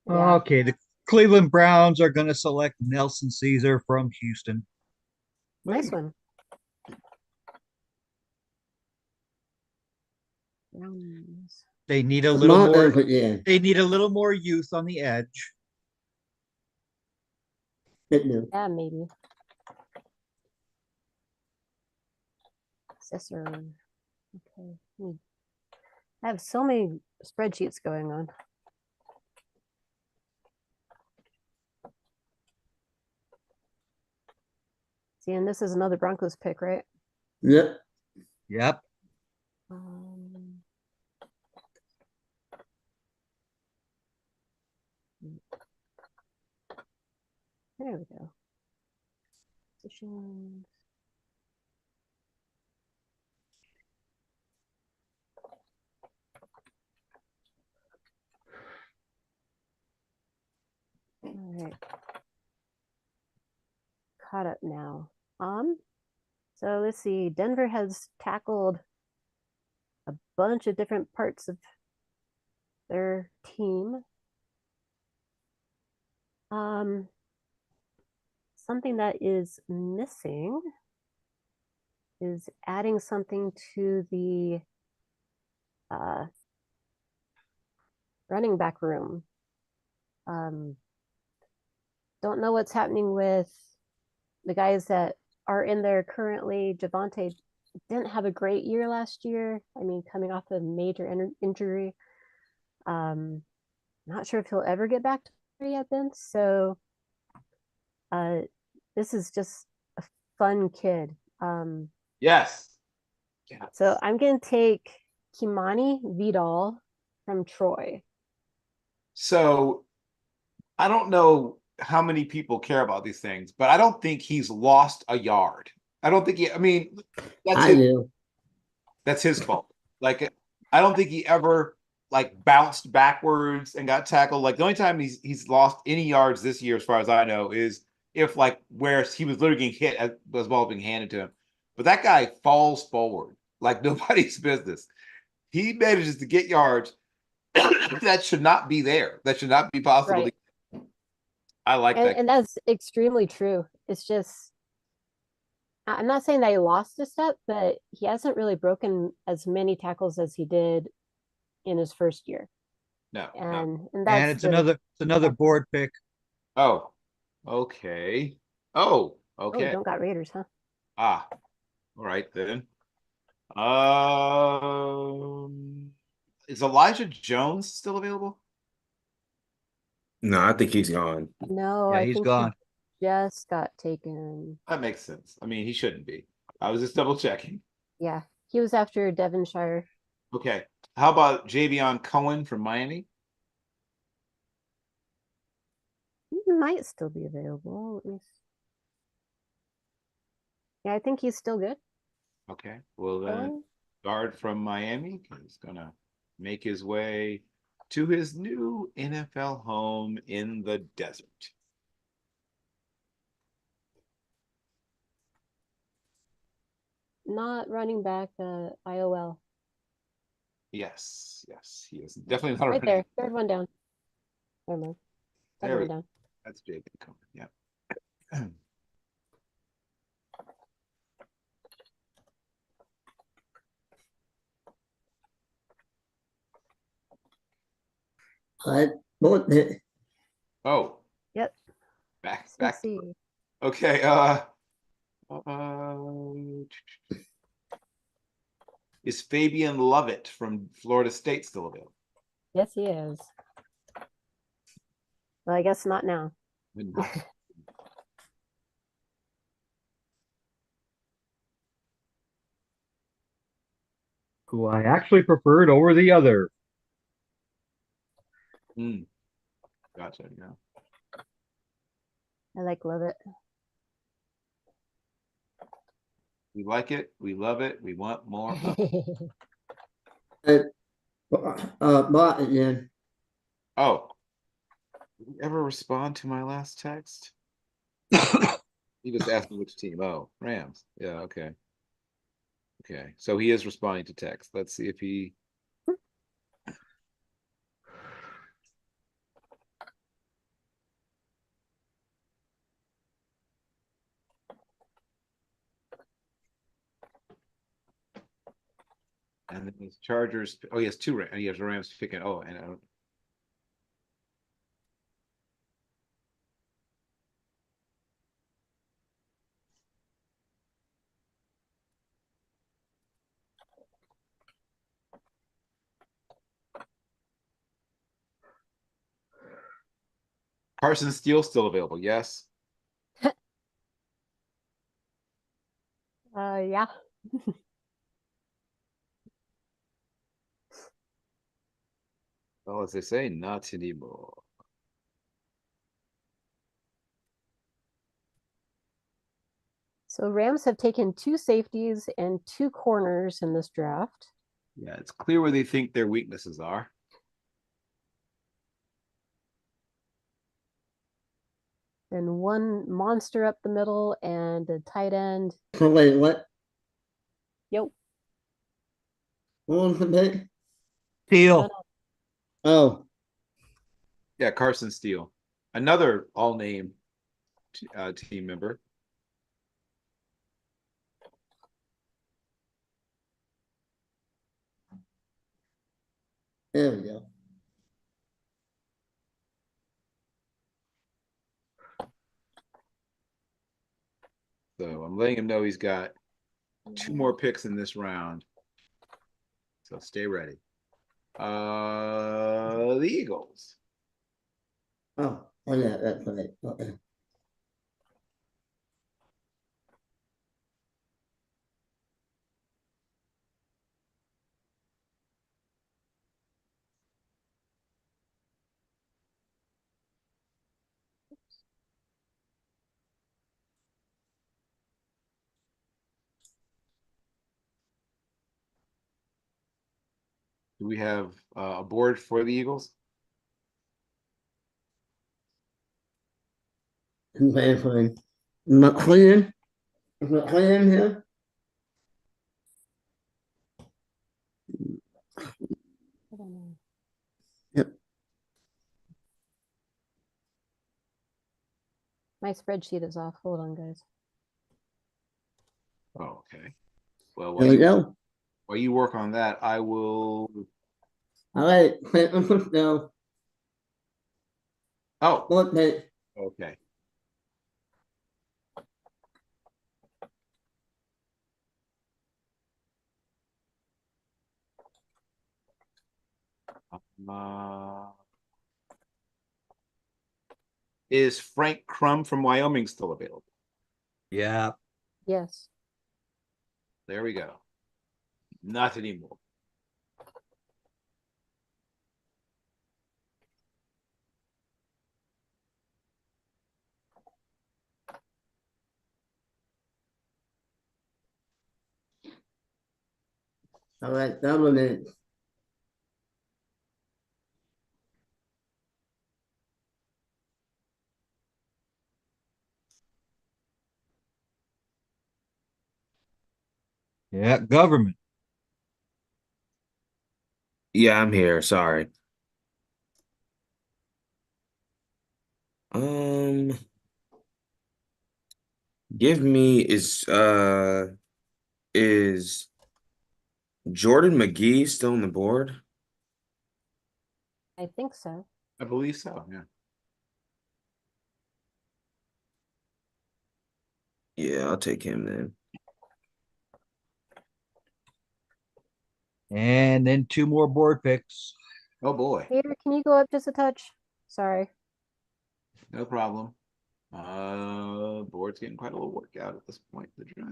Yeah. Okay, the Cleveland Browns are going to select Nelson Caesar from Houston. Nice one. Browns. They need a little Not more. over yeah. They need a little more youth on the edge. It do. Yeah, maybe. Accessor. Okay. I have so many spreadsheets going on. See, and this is another Broncos pick, right? Yep. Yep. Um, there we go. Positions. All right. Caught up now. So let's see. Denver has tackled a bunch of different parts of their team. Something that is missing is adding something to the running back room. Don't know what's happening with the guys that are in there currently. Javonte didn't have a great year last year. I mean, coming off a major injury. Not sure if he'll ever get back to where he had been. So this is just a fun kid. Yes. So I'm going to take Kimani Vidal from Troy. So I don't know how many people care about these things, but I don't think he's lost a yard. I don't think I mean, I do. that's his fault. Like, I don't think he ever like bounced backwards and got tackled. Like the only time he's lost any yards this year, as far as I know, is if like where he was literally getting hit as the ball being handed to him. But that guy falls forward like nobody's business. He manages to get yards that should not be there. That should not be possible. Right. I like that. And that's extremely true. It's just I'm not saying that he lost a step, but he hasn't really broken as many tackles as he did in his first year. No, no. And And that's it's really another board pick. Oh, okay. Oh, oh, okay. don't got Raiders, huh? Ah, all right then. Is Elijah Jones still available? No, I think he's gone. No, Yeah, I he's think gone. he just got taken. That makes sense. I mean, he shouldn't be. I was just double checking. Yeah, he was after Devonshire. Okay. How about Javion Cohen from Miami? He might still be available. Yeah, I think he's still good. Okay. Well then, Cohen? guard from Miami is gonna make his way to his new NFL home in the desert. Not running back, IOL. Yes, yes, he is definitely not Right running. there, third one down. Never mind. There Second we one go. down. That's Jacob Cohen. Yeah. What the? Oh, Yep. back. CC. Okay. Is Fabian Lovett from Florida State still available? Yes, he is. Well, I guess not now. Who I actually preferred over the other. Gotcha. Yeah. I love it. We like it. We love it. We want more. But yeah. Oh, did you ever respond to my last text? He just asked me which team. Oh, Rams. Yeah. Okay. Okay. So he is responding to text. Let's see if he. And then his Chargers. Oh, he has two. He has Rams picking. Oh, and Carson Steele still available. Yes. Yeah. Well, as they say, not anymore. So Rams have taken 2 safeties and 2 corners in this draft. Yeah, it's clear where they think their weaknesses are. And 1 monster up the middle and a tight end. So wait, what? Yep. What was the pick? Steele. Oh, Yeah, Carson Steele, another all-name team member. there we go. So I'm letting him know he's got 2 more picks in this round. So stay ready. The Eagles. Oh yeah, that's right. Okay. Do we have a board for the Eagles? Fine. McLean? Is McLean here? I don't know. Yep. My spreadsheet is off. Hold on, guys. Oh, okay. Well, There we go. while you work on that, I will. All right, Clinton Cisco, Oh, fourth pick. okay. Uh, is Frank Crum from Wyoming still available? Yeah. Yes. There we go. Not anymore. All right, government. Yeah, government. Yeah, I'm here. Sorry. Um, give me is Jordan McGee still on the board? I think so. I believe so. Yeah. Yeah, I'll take him then. And then 2 more board picks. Oh boy. Peter, can you go up just a touch? Sorry. No problem. Board's getting quite a little workout at this point. The draft.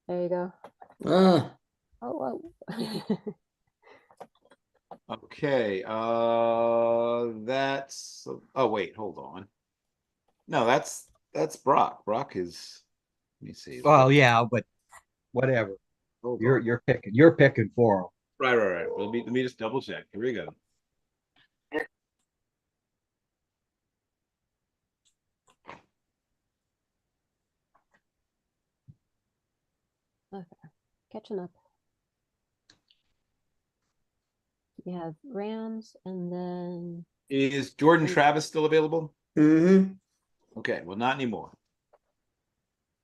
There you go. Ah, Oh, Okay. That's. Oh wait, hold on. No, that's Brock. Brock is. Let me see. Well, yeah, but whatever. Hold You're on. you're picking for them. Right. Let me just double check. Here we go. okay. Catching up. You have Rams and then Is Jordan Travis still available? mm-hmm. Okay, well, not anymore.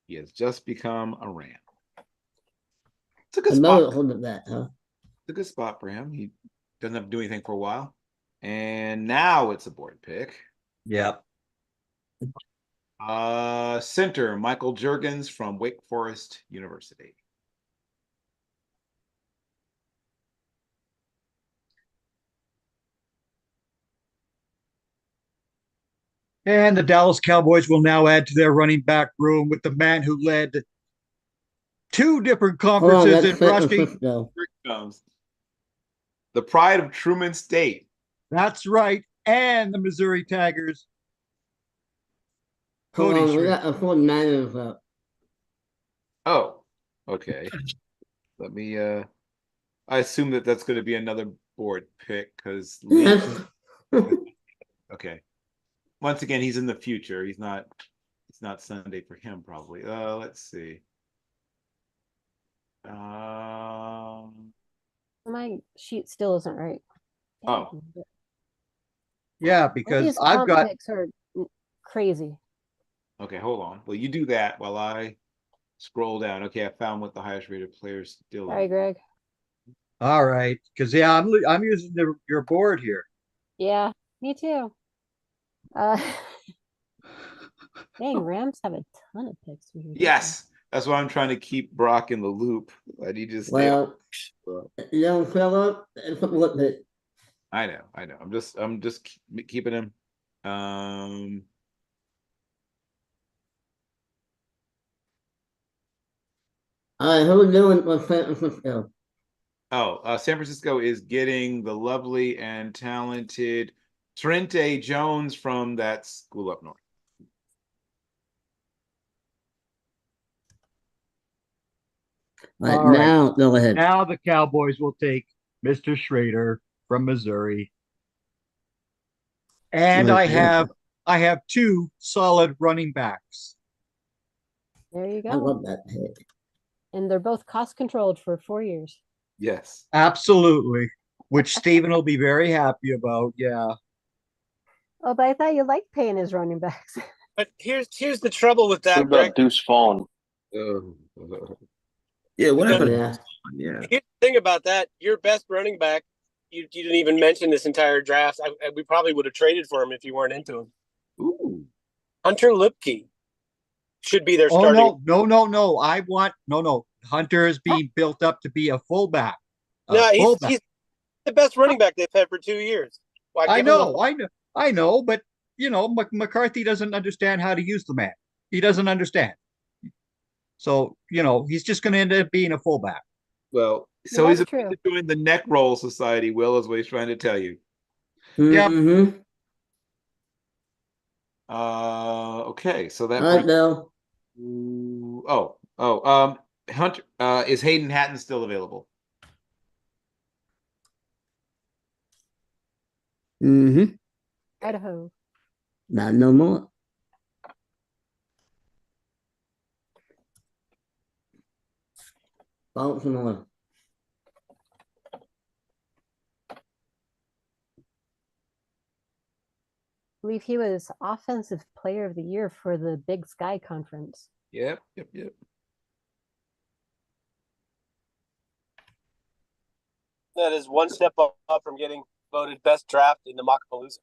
He has just become a Ram. It's a good Another spot. hold of that, huh? It's a good spot for him. He doesn't have to do anything for a while. And now it's a board pick. Yep. Center Michael Juergens from Wake Forest University. And the Dallas Cowboys will now add to their running back room with the man who led 2 different Hold on, conferences that's in Clinton rushing. Cisco. Here it comes. The pride of Truman State. That's right. And the Missouri Tigers. Hold Cody on, we Schrader. got a 49ers up. Oh, okay. Let me I assume that that's going to be another board pick because okay. Once again, he's in the future. It's not Sunday for him probably. Let's see. my sheet still isn't right. Oh. Yeah, All because these I've comp got picks are crazy. Okay, hold on. Well, you do that while I scroll down. Okay, I found what the highest rated players still Sorry, are. Greg. all right, because I'm using your board here. Yeah, me too. Uh, dang, Rams have a ton of picks. Yes, that's why I'm trying to keep Brock in the loop. I need to stay. Well, young fella, what the I know. I'm just keeping him. all right, who's doing for San Francisco? San Francisco is getting the lovely and talented Trente Jones from that school up north. All All right, right. now go ahead. Now the Cowboys will take Mr. Schrader from Missouri. And Right, I have 2 solid running backs. There you I go. love that pick. And they're both cost controlled for 4 years. Yes. Absolutely. Which Stephen will be very happy about. Yeah. Oh, but I thought you liked paying his running backs. But here's the trouble with What that, Greg. about Deuce Vaughn? Yeah, whatever. Yeah. Yeah. Here's the thing about that: your best running back, you didn't even mention this entire draft. We probably would have traded for him if you weren't into him. Ooh. Hunter Lipke should be their Oh starting. no! No. Hunter is being built up to be a fullback. No, Fullback. he's the best running back they've had for 2 years. Why I give him know, I know, but McCarthy doesn't understand how to use the man. He doesn't understand. So he's just going to end up being a fullback. Well, so That's he's true. about to join the neck roll society, Will, is what he's trying to tell you. Yep. Mm-hmm. Okay, so that All right, Bill. Hunter, is Hayden Hatton still available? Mm-hmm. Idaho. Not no more. Baltimore. I believe he was offensive player of the year for the Big Sky Conference. Yep. that is one step up from getting voted best draft in the Mockapalooza.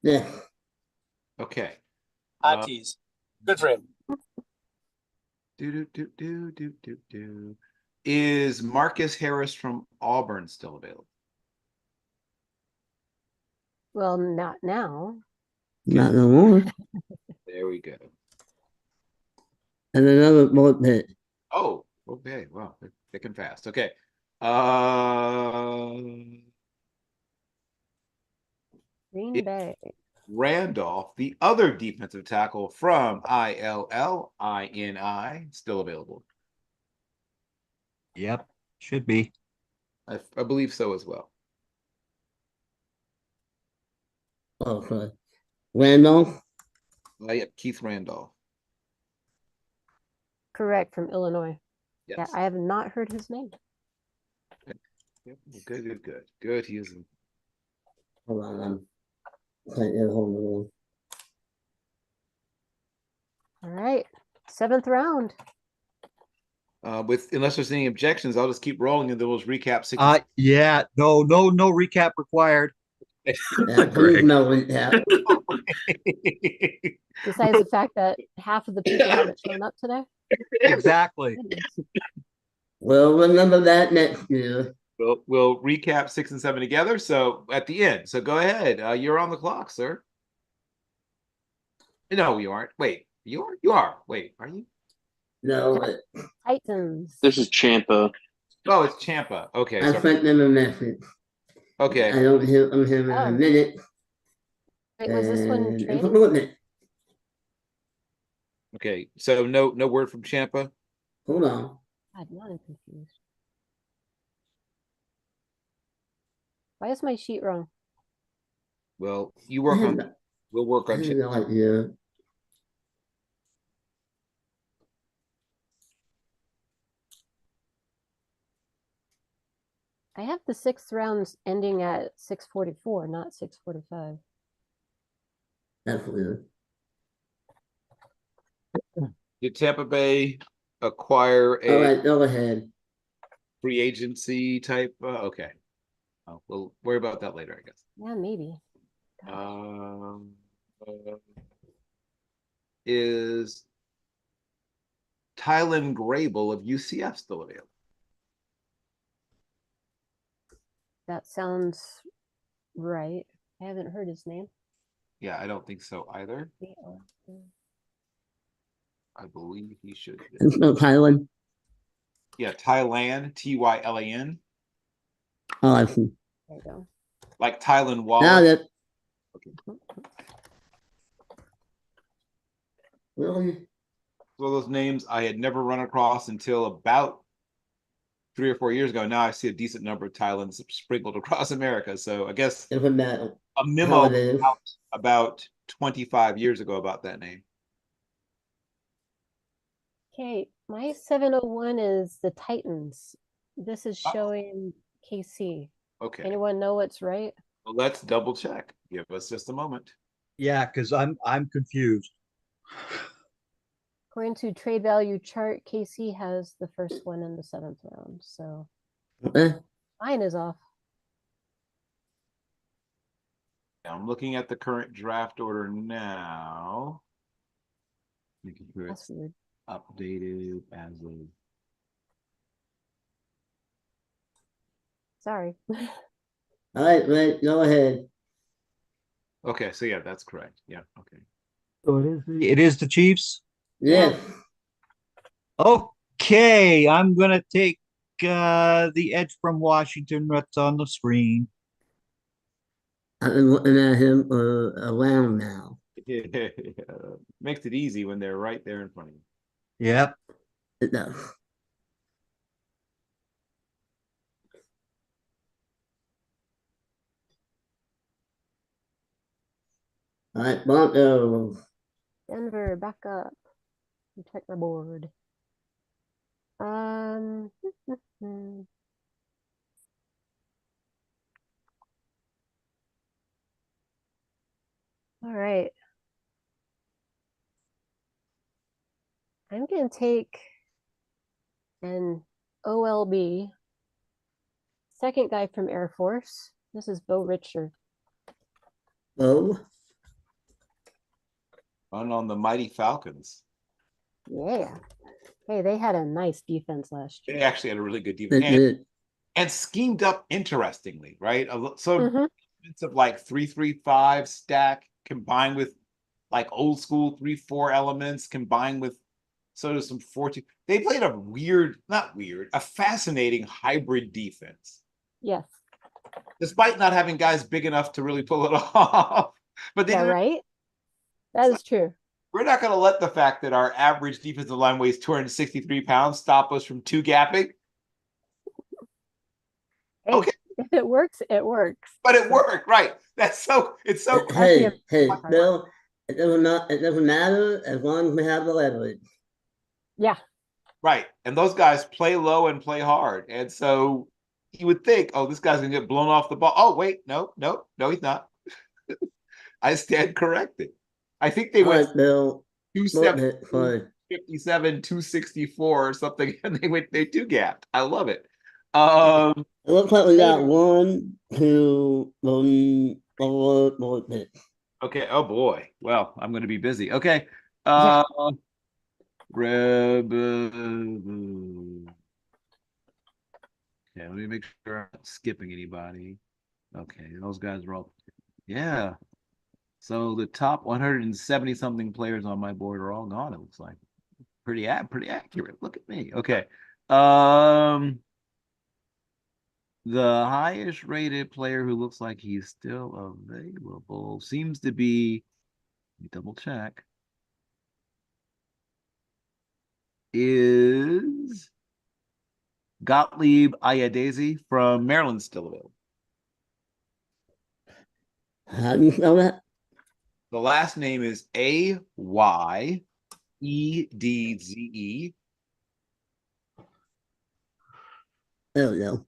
Yeah. Okay. Hot tease. Good for him. Is Marcus Harris from Auburn still available? Well, not now. Not no more. There we go. And another bullet pit. Oh, okay. Wow, they're thick and fast. Okay. Green Bay. Randolph, the other defensive tackle from ILLINI, still available. Yep, should be. I believe so as well. Okay. Randolph. Yep, Keith Randolph. Correct, from Illinois. Yes. Yeah, I have not heard his name. Yep. Good. He is. Hold on. Hold on. All right, 7th round. Unless there's any objections, I'll just keep rolling and then we'll just recap 6. Yeah, no recap required. Yeah, please no recap. Besides the fact that half of the people haven't shown up today. Exactly. We'll remember that next year. We'll recap 6 and 7 together. So at the end. So go ahead. You're on the clock, sir. No, you aren't. Wait, you are? You are. Wait, are you? No, Titans. This is Champa. Oh, it's Champa. Okay. I sent them a message. Okay. I don't hear from him in a minute. Wait, was this one And traded? implement. Okay. So no word from Champa. Hold on. God, now I'm confused. Why is my sheet wrong? Well, you work on. We'll work I on have Champa. no idea. I have the 6th rounds ending at 6:44, not 6:45. That's weird. Did Tampa Bay acquire All a right, go ahead. free agency type? Okay. Oh, we'll worry about that later, I guess. Yeah, maybe. Is Tylen Grable of UCF still available? That sounds right. I haven't heard his name. Yeah, I don't think so either. I believe he should be. It's no Thailand. Yeah, Tylan, Tylan. Oh, I see. There you go. Like Tylan Now Wallace. that. Okay. Really? One of those names I had never run across until about 3 or 4 years ago. Now I see a decent number of Thailands sprinkled across America. So I guess It would matter. a memo out about 25 years ago about that name. Okay, my 701 is the Titans. This is showing KC. Okay. Anyone know what's right? Well, let's double check. Give us just a moment. Yeah, because I'm confused. According to trade value chart, KC has the first one in the 7th round. So Eh, mine is off. I'm looking at the current draft order now. Making sure That's it's weird. updated as of. Sorry. all right, Rick, go ahead. Okay, so yeah, that's correct. Yeah, okay. So it is the Chiefs. Yes. Okay, I'm gonna take the edge from Washington that's on the screen. I've been looking at him for a while now. Yeah, makes it easy when they're right there in front of you. Yep. It does. All right, Broncos. Denver, back up. Check my board. All right. I'm going to take an OLB, second guy from Air Force. This is Bo Richter. Oh, On the mighty Falcons. Yeah. Hey, they had a nice defense last year. They actually had a really good it defense did. and schemed up interestingly, right? So Mhm. it's of like 3-3-5 stack combined with like old school 3-4 elements combined with sort of some 14. They played a a fascinating hybrid defense, Yes. despite not having guys big enough to really pull it off. But they Yeah, didn't. right? That is true. We're not going to let the fact that our average defensive line weighs 263 pounds stop us from two gapping. Hey, Okay. if it works, it works. But it worked, right? It's so Hey, Bill, it doesn't matter as long as we have the leverage. Yeah. right. And those guys play low and play hard. And so you would think, oh, this guy's gonna get blown off the ball. Oh, wait, no, he's not. I stand corrected. I think they All went right, Bill. 257, 264 or something, and they two gapped. I love it. It looks like we got 1, 2, 3, 4 picks. Okay. Oh boy. Well, I'm going to be busy. Okay. Yeah. Reb, okay, let me make sure I'm not skipping anybody. Okay, those guys are all. Yeah. So the top 170 something players on my board are all gone. It looks like pretty accurate. Look at me. Okay. The highest rated player who looks like he's still available seems to be, let me double check, is Gottlieb Ayadesi from Maryland still available. How do you spell that? The last name is Ayedze. There we go.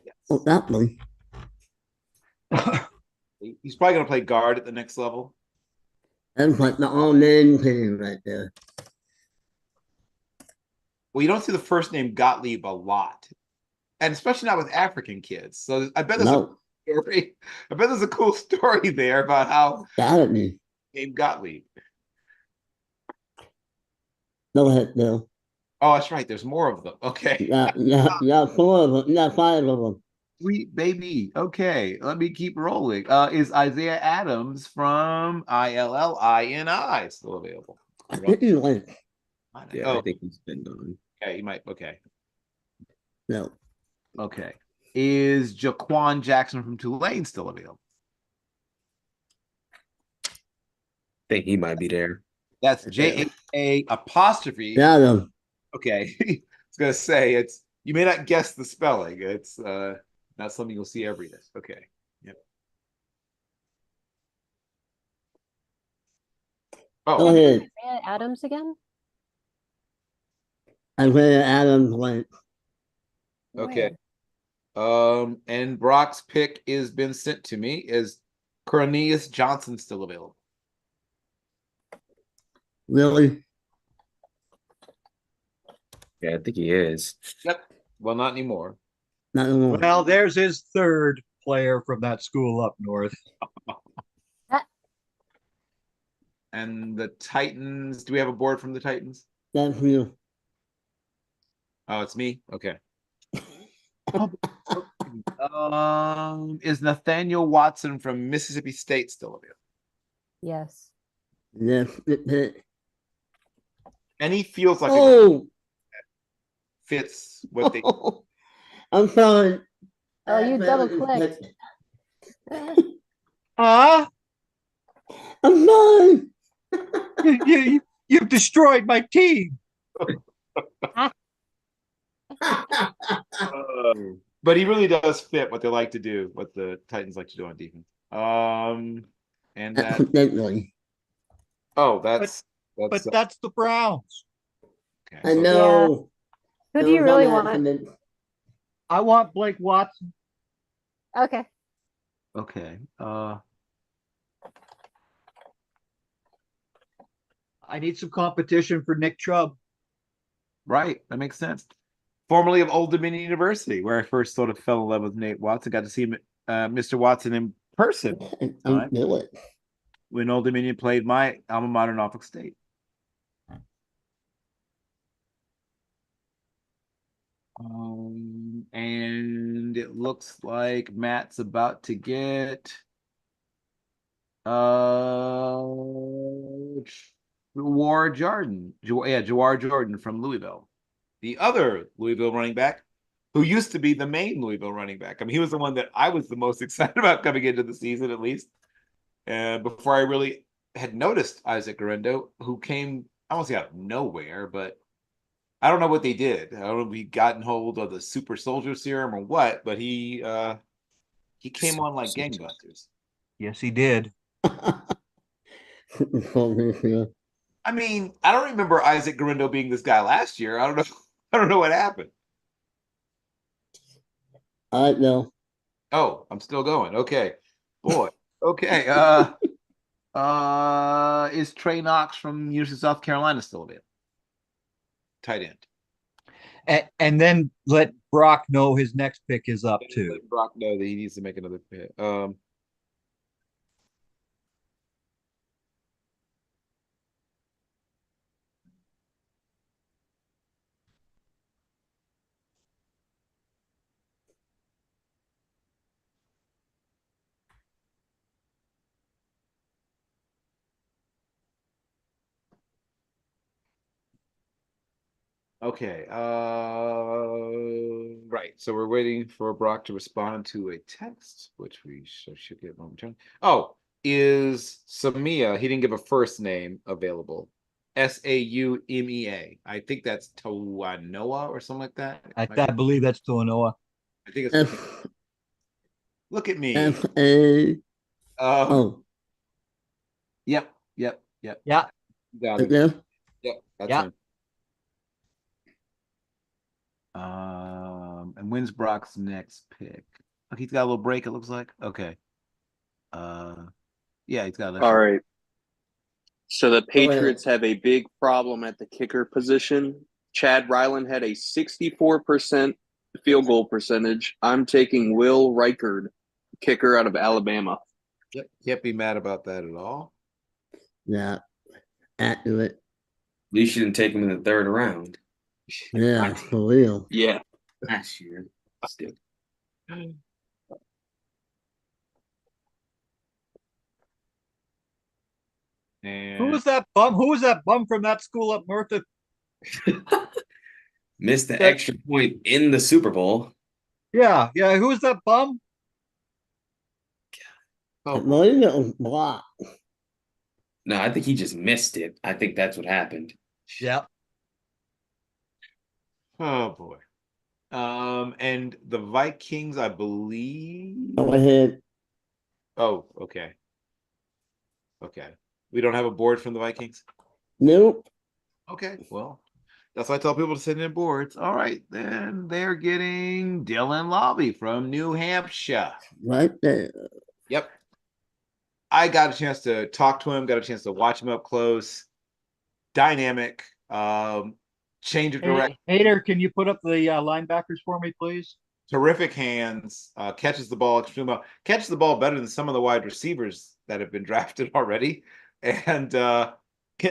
Yes. Oh, that one. He's probably going to play guard at the next level. That's like the all-name team right there. Well, you don't see the first name Gottlieb a lot, and especially not with African kids. So I bet there's a story. I bet there's a cool story there about how gotta be named Gottlieb. Go ahead, Bill. Oh, that's right. There's more of them. Okay. Yeah, 4 of them. Yeah, 5 of them. Sweet baby. Okay, let me keep rolling. Is Isaiah Adams from ILLINI still available? I think he went. Yeah, I think he's been gone. Okay, he might. Okay. No. Okay. Is Jaquan Jackson from Tulane still available? I think he might be there. That's JAA apostrophe. Yeah. Okay. I was gonna say you may not guess the spelling. It's not something you'll see every day. Okay. Yep. Oh, Go ahead. Isaiah Adams again? Isaiah Adams went. okay. And Brock's pick is been sent to me. Is Cornelius Johnson still available? Really? Okay, I think he is. Yep. Well, not anymore. Not anymore. Well, there's his third player from that school up north. And the Titans, do we have a board from the Titans? That's you. Oh, it's me? Okay. Is Nathaniel Watson from Mississippi State still available? Yes. Yes. And he feels like it Oh, fits what they I'm sorry. Oh, you double clicked. Ah, I'm sorry. you've destroyed my team. but he really does fit what they like to do, what the Titans like to do on defense. And that Accidentally. that's But that's the Browns. okay. I So know. Who do you It was really on want? accident. I want Blake Watson. Okay. okay. I need some competition for Nick Chubb. Right, that makes sense. Formerly of Old Dominion University, where I first sort of fell in love with Nate Watson. Got to see him, Mr. Watson in person I knew it. when Old Dominion played my alma mater, Norfolk State. And it looks like Matt's about to get Jawar Jordan from Louisville. The other Louisville running back, who used to be the main Louisville running back. I mean, he was the one that I was the most excited about coming into the season, at least. Before I really had noticed Isaac Guerrero, who came, I won't say out of nowhere, but I don't know what they did. I don't know if he gotten hold of the super soldier serum or what, but he came on like gangbusters. Yes, he did. I mean, I don't remember Isaac Guerrero being this guy last year. I don't know. I don't know what happened. I know. Oh, I'm still going. Okay. Boy. Okay. Is Trey Knox from University of South Carolina still available? Tight end. And then let Brock know his next pick is up too. Let Brock know that he needs to make another pick. Okay. Right. So we're waiting for Brock to respond to a text, which we should get momentarily. Oh, is Samia? He didn't give a first name available. Saumea. I think that's Tawanoa or something like that. I believe that's Toanoa. I think it's. F Look at me. A. Oh. Yep. Yeah. Got it. Yeah. Yep. That's Yeah. him. And when's Brock's next pick? Okay, he's got a little break, it looks like. Okay. Yeah, he's got a All right. So the Patriots have a big problem at the kicker position. Chad Ryland had a 64% field goal percentage. I'm taking Will Reichard, kicker out of Alabama. Yep. Can't be mad about that at all. Yeah. Accurate. At least you didn't take him in the third round. Yeah, for real. Yeah. Last year. Still. And Who was that bum? Who was that bum from that school up north of Missed the extra point in the Super Bowl. Yeah, who was that bum? I believe it was Block. No, I think he just missed it. I think that's what happened. Yeah. oh boy. And the Vikings, I believe. Go ahead. Oh, okay. Okay. We don't have a board from the Vikings? Nope. Okay, well, that's why I tell people to send in boards. All right, then they're getting Dylan Lobby from New Hampshire. Right there. Yep. I got a chance to talk to him, got a chance to watch him up close. Dynamic. change of Hey, direction. Hater, can you put up the linebackers for me, please? Terrific hands, catches the ball extremely well, catches the ball better than some of the wide receivers that have been drafted already. And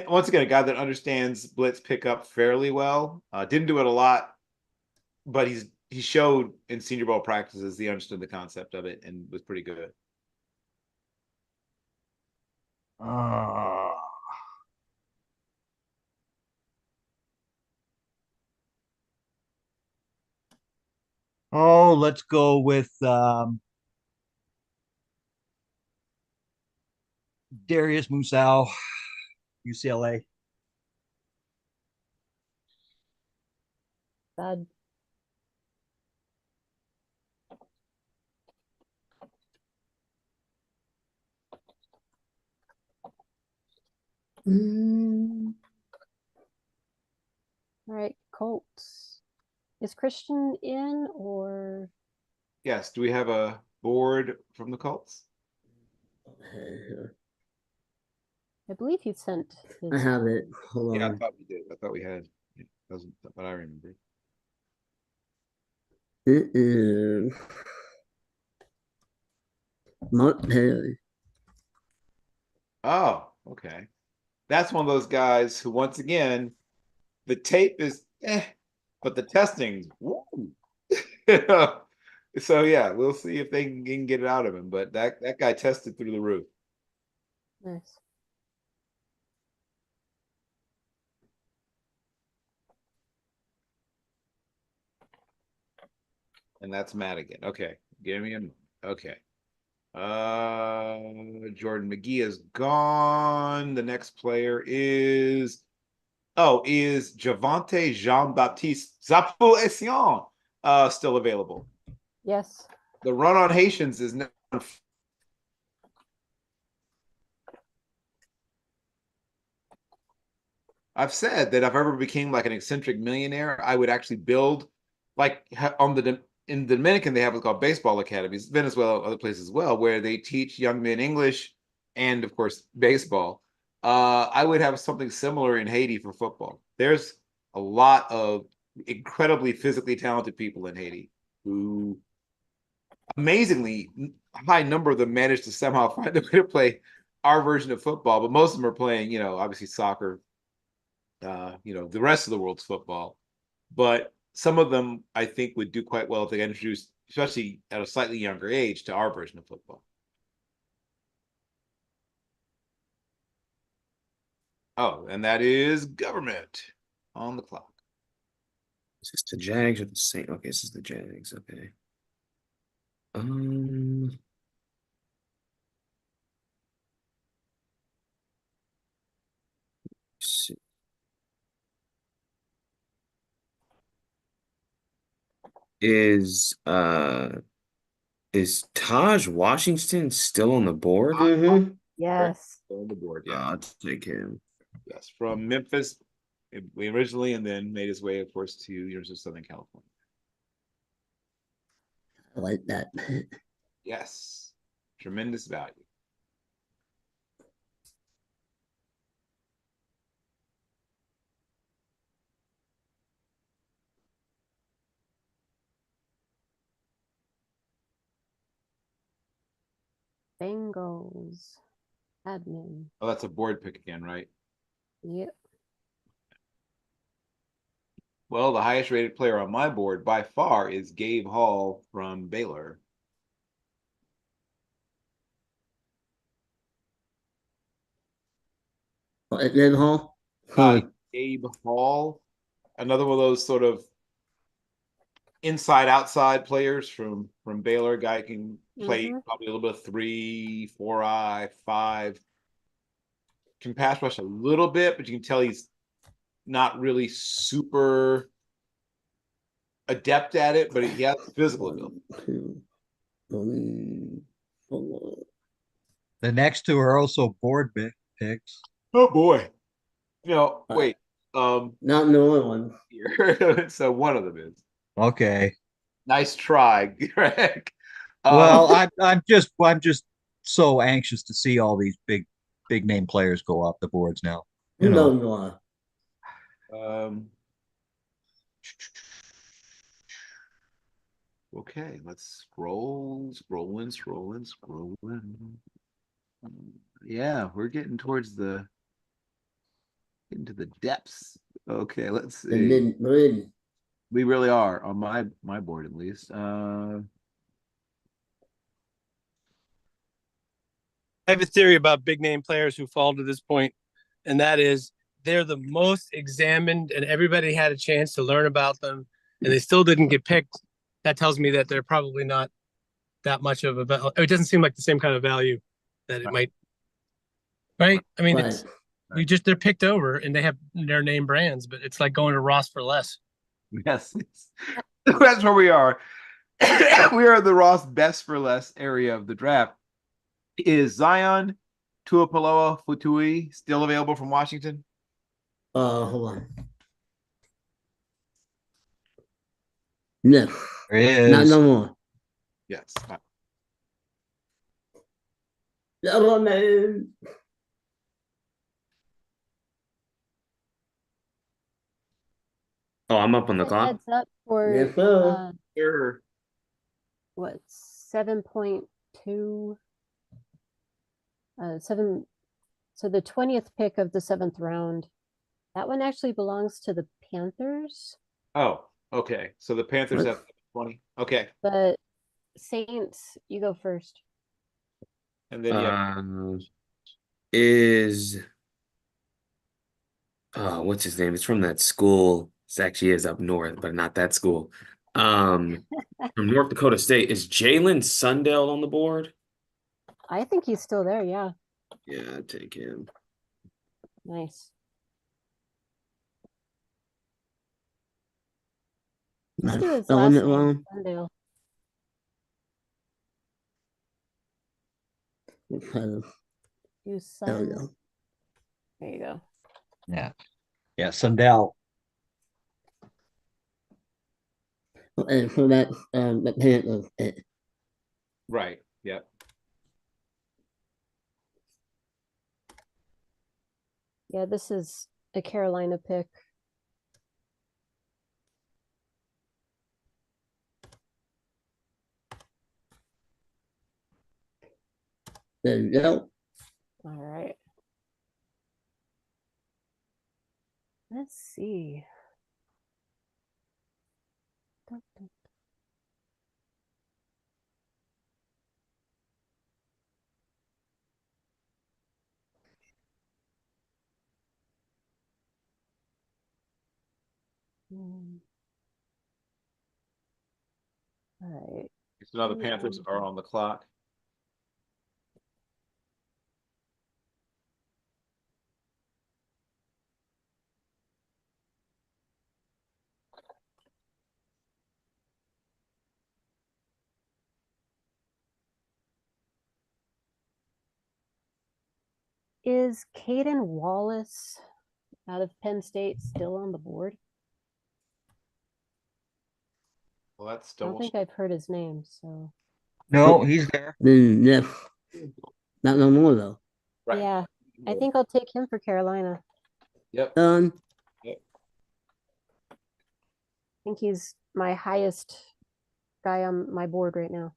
once again, a guy that understands blitz pickup fairly well. Didn't do it a lot, but he showed in Senior Bowl practices he understood the concept of it and was pretty good. Let's go with Darius Musau, UCLA. Bad. All right, Colts. Is Christian in or? Yes. Do we have a board from the Colts? I believe he sent his. I have it. Hold Yeah, I on. thought we did. I thought we had. It wasn't what I remember. It is Mark Perry. Oh, okay. That's one of those guys who, once again, the tape is but the testing's woo. So yeah, we'll see if they can get it out of him. But that guy tested through the roof. Nice. And that's Madigan. Okay. Give me a okay. Jordan McGee is gone. The next player is Javante Jean-Baptiste Zapu-Essian still available. Yes. The run on Haitians is now. I've said that if I ever became like an eccentric millionaire, I would actually build like in the Dominican, they have what's called baseball academies, Venezuela, other places as well, where they teach young men English and, of course, baseball. I would have something similar in Haiti for football. There's a lot of incredibly physically talented people in Haiti who, amazingly, high number of them manage to somehow find a way to play our version of football, but most of them are playing, obviously soccer, the rest of the world's football. But some of them, I think, would do quite well if they got introduced, especially at a slightly younger age, to our version of football. Oh, and that is government on the clock. Is this the Jags or the Saints? Okay, this is the Jags. Okay. Um. let's see. Is Taj Washington still on the board? Mm-hmm. Yes. On the board, Oh, yeah. I'll take him. Yes, from Memphis originally, and then made his way, of course, to University of Southern California. I like that. Yes, tremendous value. Bengals. Admin. Oh, that's a board pick again, right? Yep. Well, the highest rated player on my board by far is Gabe Hall from Baylor. Then Hall. Gabe Hall, another one of those sort of inside outside players from Baylor. Guy can play probably a little bit of 3, 4-eye, 5. Can pass rush a little bit, but you can tell he's not really super adept at it, but he has physical ability. 2, 4. The next two are also board picks. Oh boy. Wait. Not no one. So one of them is. Okay. Nice try, Greg. Well, I'm just so anxious to see all these big name players go off the boards now. No. Okay, let's scrolling. Yeah, we're getting towards into the depths. Okay, let's The see. mid. We really are on my board at least. I have a theory about big name players who fall to this point, and that is they're the most examined, and everybody had a chance to learn about them, and they still didn't get picked. That tells me that they're probably not that much of a value. It doesn't seem like the same kind of value that it might. Right? I mean, Right. it's they're picked over, and they have their name brands, but it's like going to Ross for less. Yes, that's where we are. We are the Ross best for less area of the draft. Is Zion Tuapoloa Futui still available from Washington? Hold on. No, There not is. no more. Yes. No, man. Oh, I'm up on the clock. Heads up for Yes, sir. Sure. what 7.2 7. So the 20th pick of the 7th round, that one actually belongs to the Panthers, Oh, okay. So the Panthers What? have 20. Okay. but Saints, you go first. And then you have Is what's his name? It's from that school. It actually is up north, but not that school. From North Dakota State. Is Jalen Sundell on the board? I think he's still there. Yeah, Yeah, I'd take him. nice. Let's do his last name, Sundale. You Sun. go. There you go. Yeah. Yeah, Sundell. And so that's the Panthers pick. right. Yep. Yeah, this is a Carolina pick. There you go. All right. Let's see. Dun, dun. All right. So now the Panthers are on the clock. Is Caden Wallace out of Penn State still on the board? Well, that's I don't double. think I've heard his name, so No, he's there. Yeah. Not no more though. Right. yeah, I think I'll take him for Carolina. Yep. I think he's my highest guy on my board right now.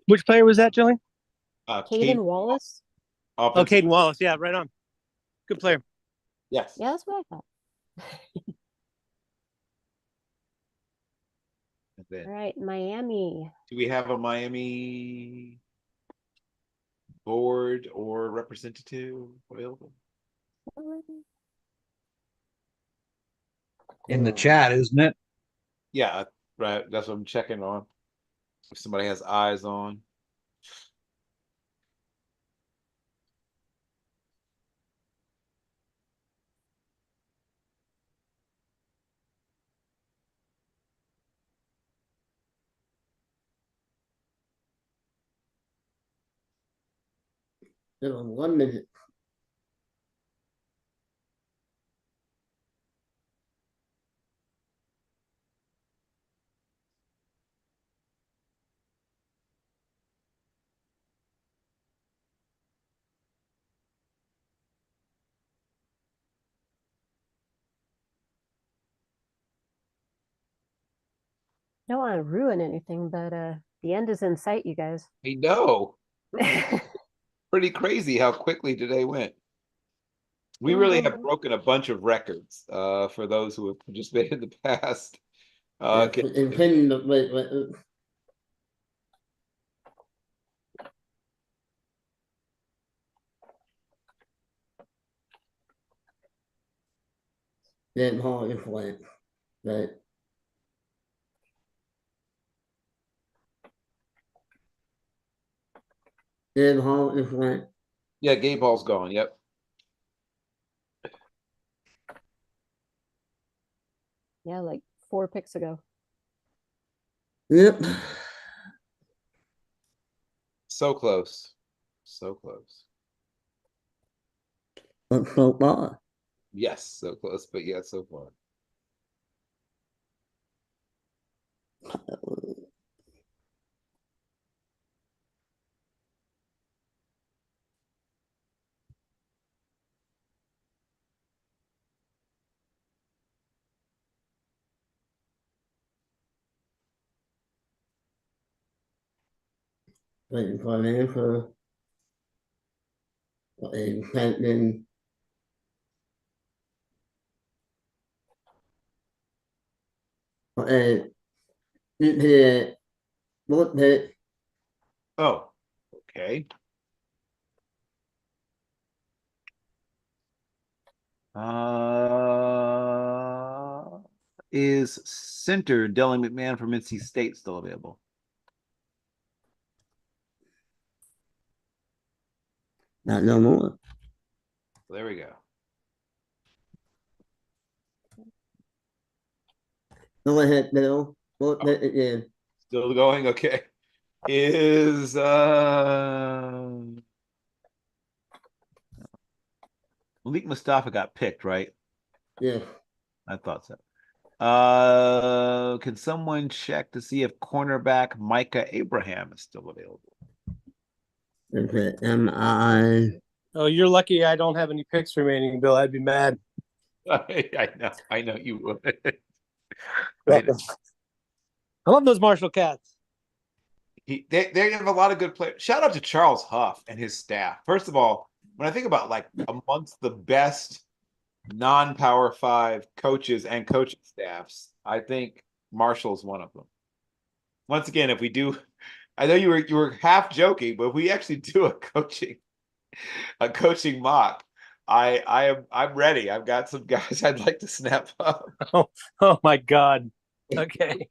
Which player was that, Jillian? Caden Wallace? Oh, Caden Wallace. Yeah, right on. Good player. Yes. Yeah, that's what I thought. All right, Miami. Do we have a Miami board or representative available? In the chat, isn't it? Yeah, right. That's what I'm checking on. If somebody has eyes on. Hold on 1 minute. don't want to ruin anything, but the end is in sight, you guys. I know. Pretty crazy how quickly today went. We really have broken a bunch of records for those who have participated in the past. Wait. Then Hall is went, but then Hall is went. Yeah, Gabe Hall's gone. Yep. Yeah, like 4 picks ago. Yep. So close. So close. But so far. Yes, so close, but yeah, so far. Waiting for an answer. And then hit both hit. Oh, okay. Is center Dylan McMahon from NC State still available? Not no more. There we go. Go ahead, Bill. Both hit again. Still going? Okay. Is Malik Mustafa got picked, right? Yeah. I thought so. Can someone check to see if cornerback Micah Abraham is still available? Okay. M-I. Oh, you're lucky I don't have any picks remaining, Bill. I'd be mad. I know you would. I love those Marshall Cats. They have a lot of good players. Shout out to Charles Huff and his staff. First of all, when I think about like amongst the best non-Power 5 coaches and coaching staffs, I think Marshall's one of them. Once again, if we do, I know you were half joking, but if we actually do a coaching mock, I'm ready. I've got some guys I'd like to snap up. Oh my God. Okay.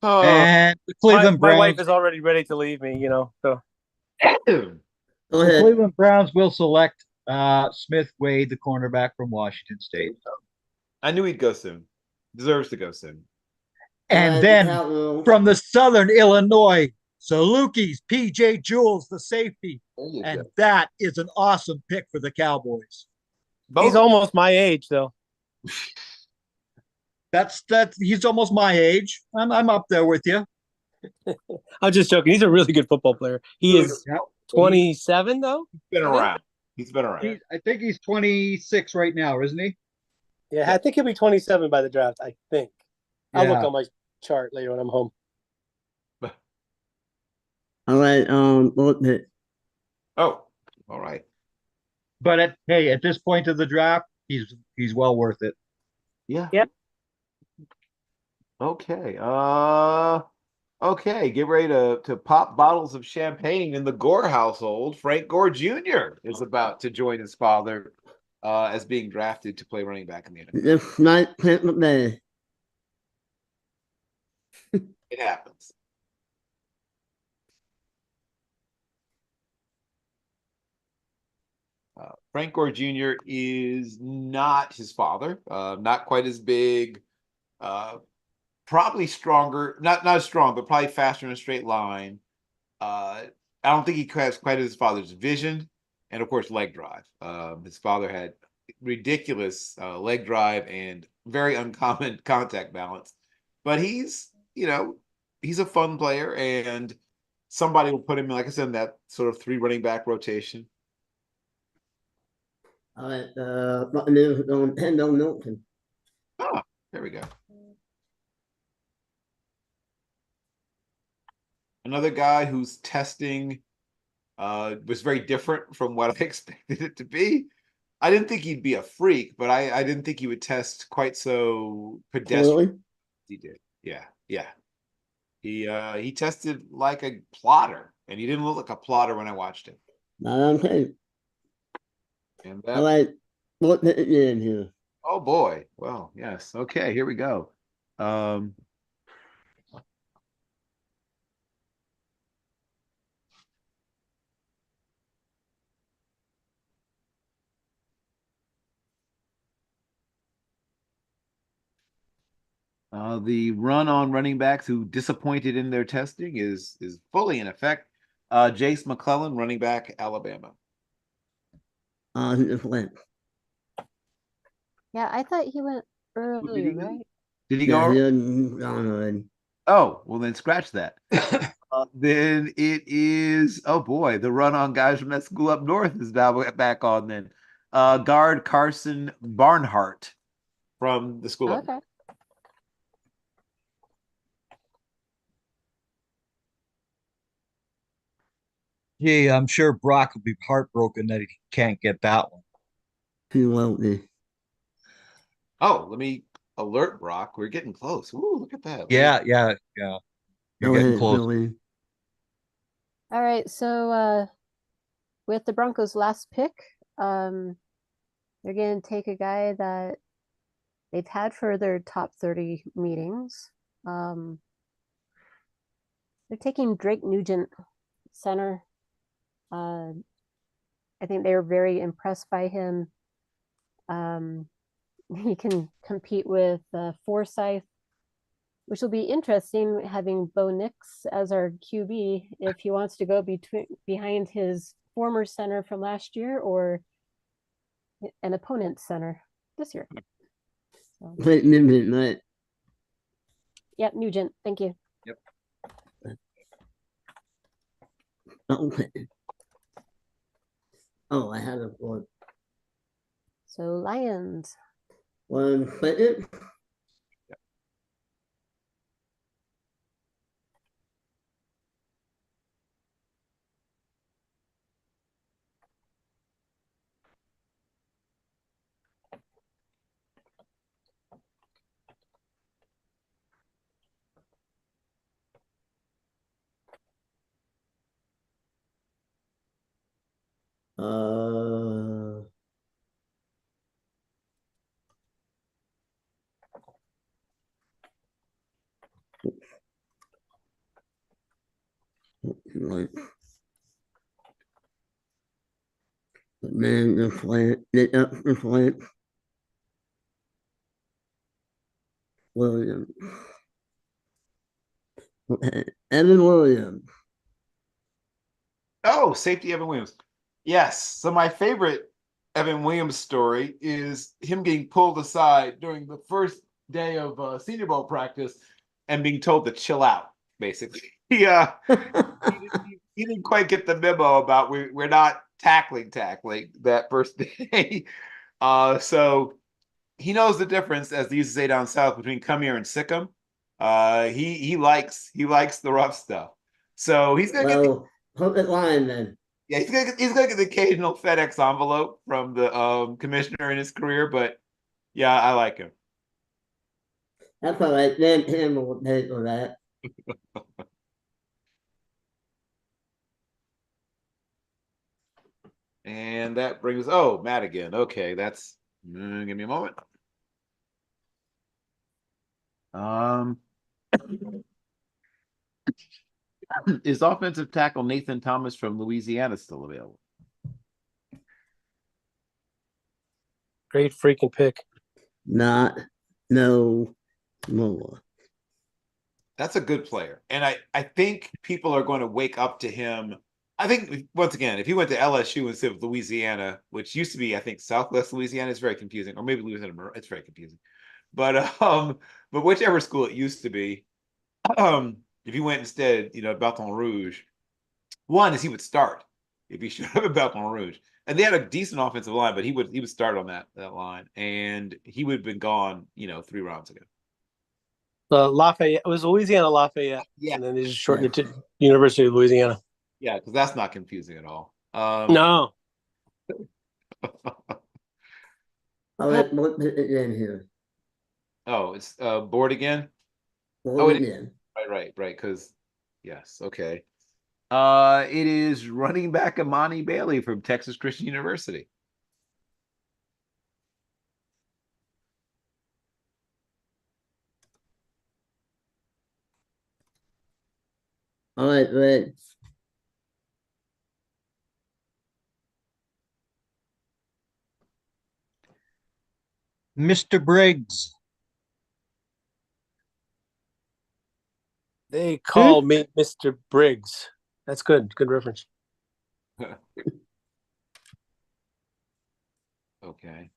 And the Cleveland my wife Browns. is already ready to leave me, so. The Cleveland Browns will select Smith Wade, the cornerback from Washington State. I knew he'd go soon. Deserves to go soon. And then from the Southern Illinois, Salukis, PJ Jules, the safety. And that is an awesome pick for the Cowboys. He's almost my age, though. That's he's almost my age. I'm up there with you. I'm just joking. He's a really good football player. He is 27, though. He's been around. He's been around. I think he's 26 right now, isn't he? Yeah, I think he'll be 27 by the draft. I think. I'll look on my chart later when I'm home. All right. Oh, all right. But at this point of the draft, he's well worth it. Yeah. Yep. Okay. Okay. Get ready to pop bottles of champagne in the Gore household. Frank Gore Jr. is about to join his father as being drafted to play running back in the NFL. This night, Bay. It happens. Frank Gore Jr. is not his father, not quite as big, probably stronger, not as strong, but probably faster in a straight line. I don't think he has quite his father's vision and, of course, leg drive. His father had ridiculous leg drive and very uncommon contact balance. But he's a fun player, and somebody will put him, like I said, in that sort of 3 running back rotation. All right, Buccaneers going Pendle Milton. Oh, there we go. Another guy whose testing was very different from what I expected it to be. I didn't think he'd be a freak, but I didn't think he would test quite so pedestrian Really? as he did. Yeah, yeah. He tested like a plotter, and he didn't look like a plotter when I watched him. Not on tape. And All that, right. What did it in here? oh boy. Well, yes. Okay, here we go. The run on running backs who disappointed in their testing is fully in effect. Jace McClellan, running back, Alabama. He just went. Yeah, I thought he went earlier, go? right? Did he Yeah, go? he hadn't gone already. Oh, well then scratch that. Then it is, oh boy, the run on guys from that school up north is now back on then. Guard Carson Barnhart from the school up north. Okay. Gee, I'm sure Brock will be heartbroken that he can't get that one. He won't be. Oh, let me alert Brock. We're getting close. Ooh, look at that. Yeah. You're Go getting ahead, close. Billy. All right. So with the Broncos' last pick, they're going to take a guy that they've had for their top 30 meetings. They're taking Drake Nugent, center. I think they were very impressed by him. He can compete with Forsyth, which will be interesting having Bo Nix as our QB if he wants to go behind his former center from last year or an opponent's center this year. So, Wait, Nugent, right? yep, Nugent. Thank you. Yep. Okay. Oh, I had a one. So Lions. 1 second. Right. Man, the plant, the plant. Williams. Evan Williams. Oh, safety Evan Williams. Yes. So my favorite Evan Williams story is him getting pulled aside during the first day of Senior Bowl practice and being told to chill out, basically. He didn't quite get the memo about we're not tackling that first day. So he knows the difference, as they used to say down south, between come here and sick 'em. He likes the rough stuff. So he's gonna get hook it line then. yeah, he's gonna get the occasional FedEx envelope from the commissioner in his career, but yeah, I like him. That's all right. Then him will pay for that. And that brings Matt again. Okay, that's give me a moment. Is offensive tackle Nathan Thomas from Louisiana still available? Great freaking pick. Not no more. That's a good player. And I think people are going to wake up to him. I think, once again, if he went to LSU instead of Louisiana, which used to be, I think, Southwest Louisiana, is very confusing. Or maybe Louisiana, it's very confusing. But whichever school it used to be, if he went instead, Baton Rouge, one is he would start if he showed up at Baton Rouge. And they had a decent offensive line, but he would start on that line. And he would have been gone, 3 rounds ago. Lafayette. It was Louisiana Lafayette. Yeah. And then they just shortened it to University of Louisiana. Yeah, because that's not confusing at all. No. All right, what pit again here? Oh, it's board again. Board it is. again. Right. Because yes, okay. It is running back Amani Bailey from Texas Christian University. All right, right. Mr. Briggs. They call me Mr. Briggs. That's good. Good reference. Okay.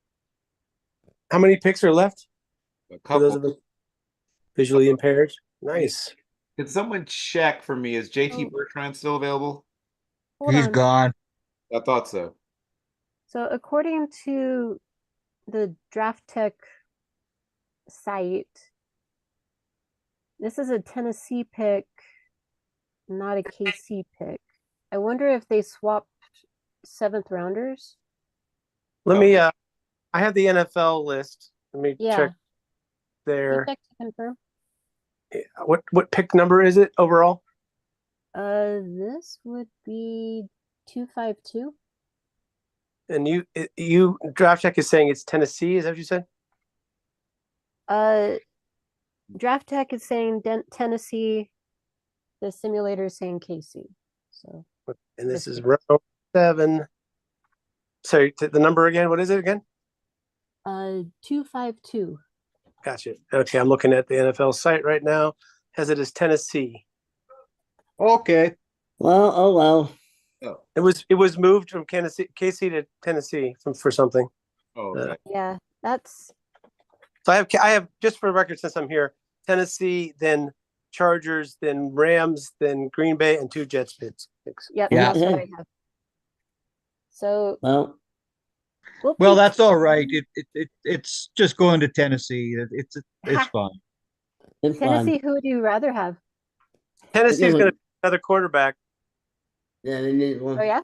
How many picks are left? A For those couple. of us visually impaired. Nice. Can someone check for me? Is JT Oh. Bertrand still available? Hold He's on. gone. I thought so. So according to the Draft Tech site, this is a Tennessee pick, not a KC pick. I wonder if they swapped 7th rounders. Let me I have the NFL list. Let me Yeah. check Can you there. check to confirm? What pick number is it overall? This would be 252. And you Draft Check is saying it's Tennessee, is that what you said? Draft Tech is saying Tennessee. The simulator is saying KC. So. And this is row 7. Sorry, the number again. What is it again? 252. Gotcha. Okay, I'm looking at the NFL site right now. Has it as Tennessee. Okay. Well, oh well. Oh. It was moved from KC to Tennessee for something. Oh, okay. Yeah, that's. So I have just for the record, since I'm here, Tennessee, then Chargers, then Rams, then Green Bay, and 2 Jets picks. Yep, Yeah. that's what I have. So. Well, that's all right. It's just going to Tennessee. It's fine. Tennessee, who would you rather have? Tennessee's going to another quarterback. Yeah, they need one. Oh yeah.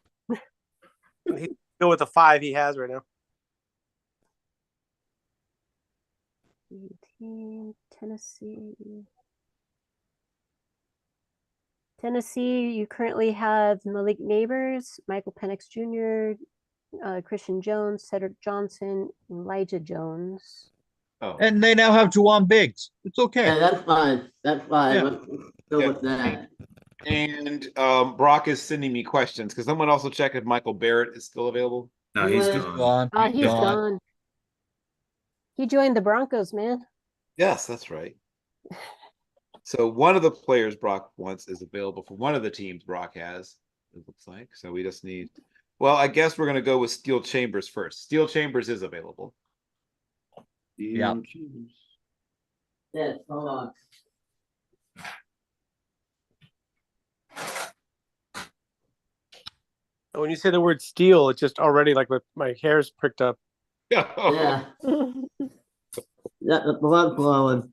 He go with the 5 he has right now. 18, Tennessee. Tennessee, you currently have Malik Neighbors, Michael Penix Jr., Christian Jones, Cedric Johnson, Elijah Jones. Oh. And they now have Juwan Biggs. It's okay. Yeah, that's fine. That's fine. Yeah. Let's go with that. And Brock is sending me questions. Because someone also check if Michael Barrett is still available? No, he's gone. Oh, he's gone. He joined the Broncos, man. Yes, that's right. So one of the players Brock wants is available for one of the teams Brock has, it looks like. So we just need, well, I guess we're going to go with Steel Chambers first. Steel Chambers is available. Yeah. Yes, hold on. When you say the word steel, it's just already like my hair's pricked up. Yeah. The blood flowing.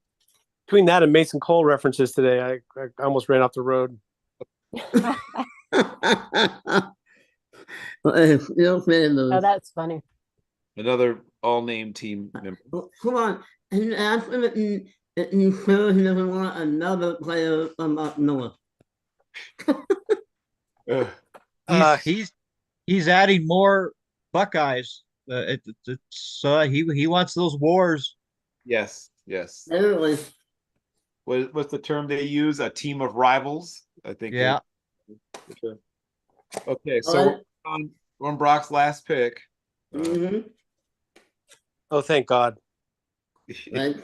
Between that and Mason Cole references today, I almost ran off the road. Oh, that's funny. Another all-name team member. Come on. And ask him if you sure he doesn't want another player from up north. He's adding more Buckeyes. He wants those wars. Yes. Literally. What's the term they use? A team of rivals, I think. Yeah. Okay, so we're on Brock's last pick. Oh, thank God. Right.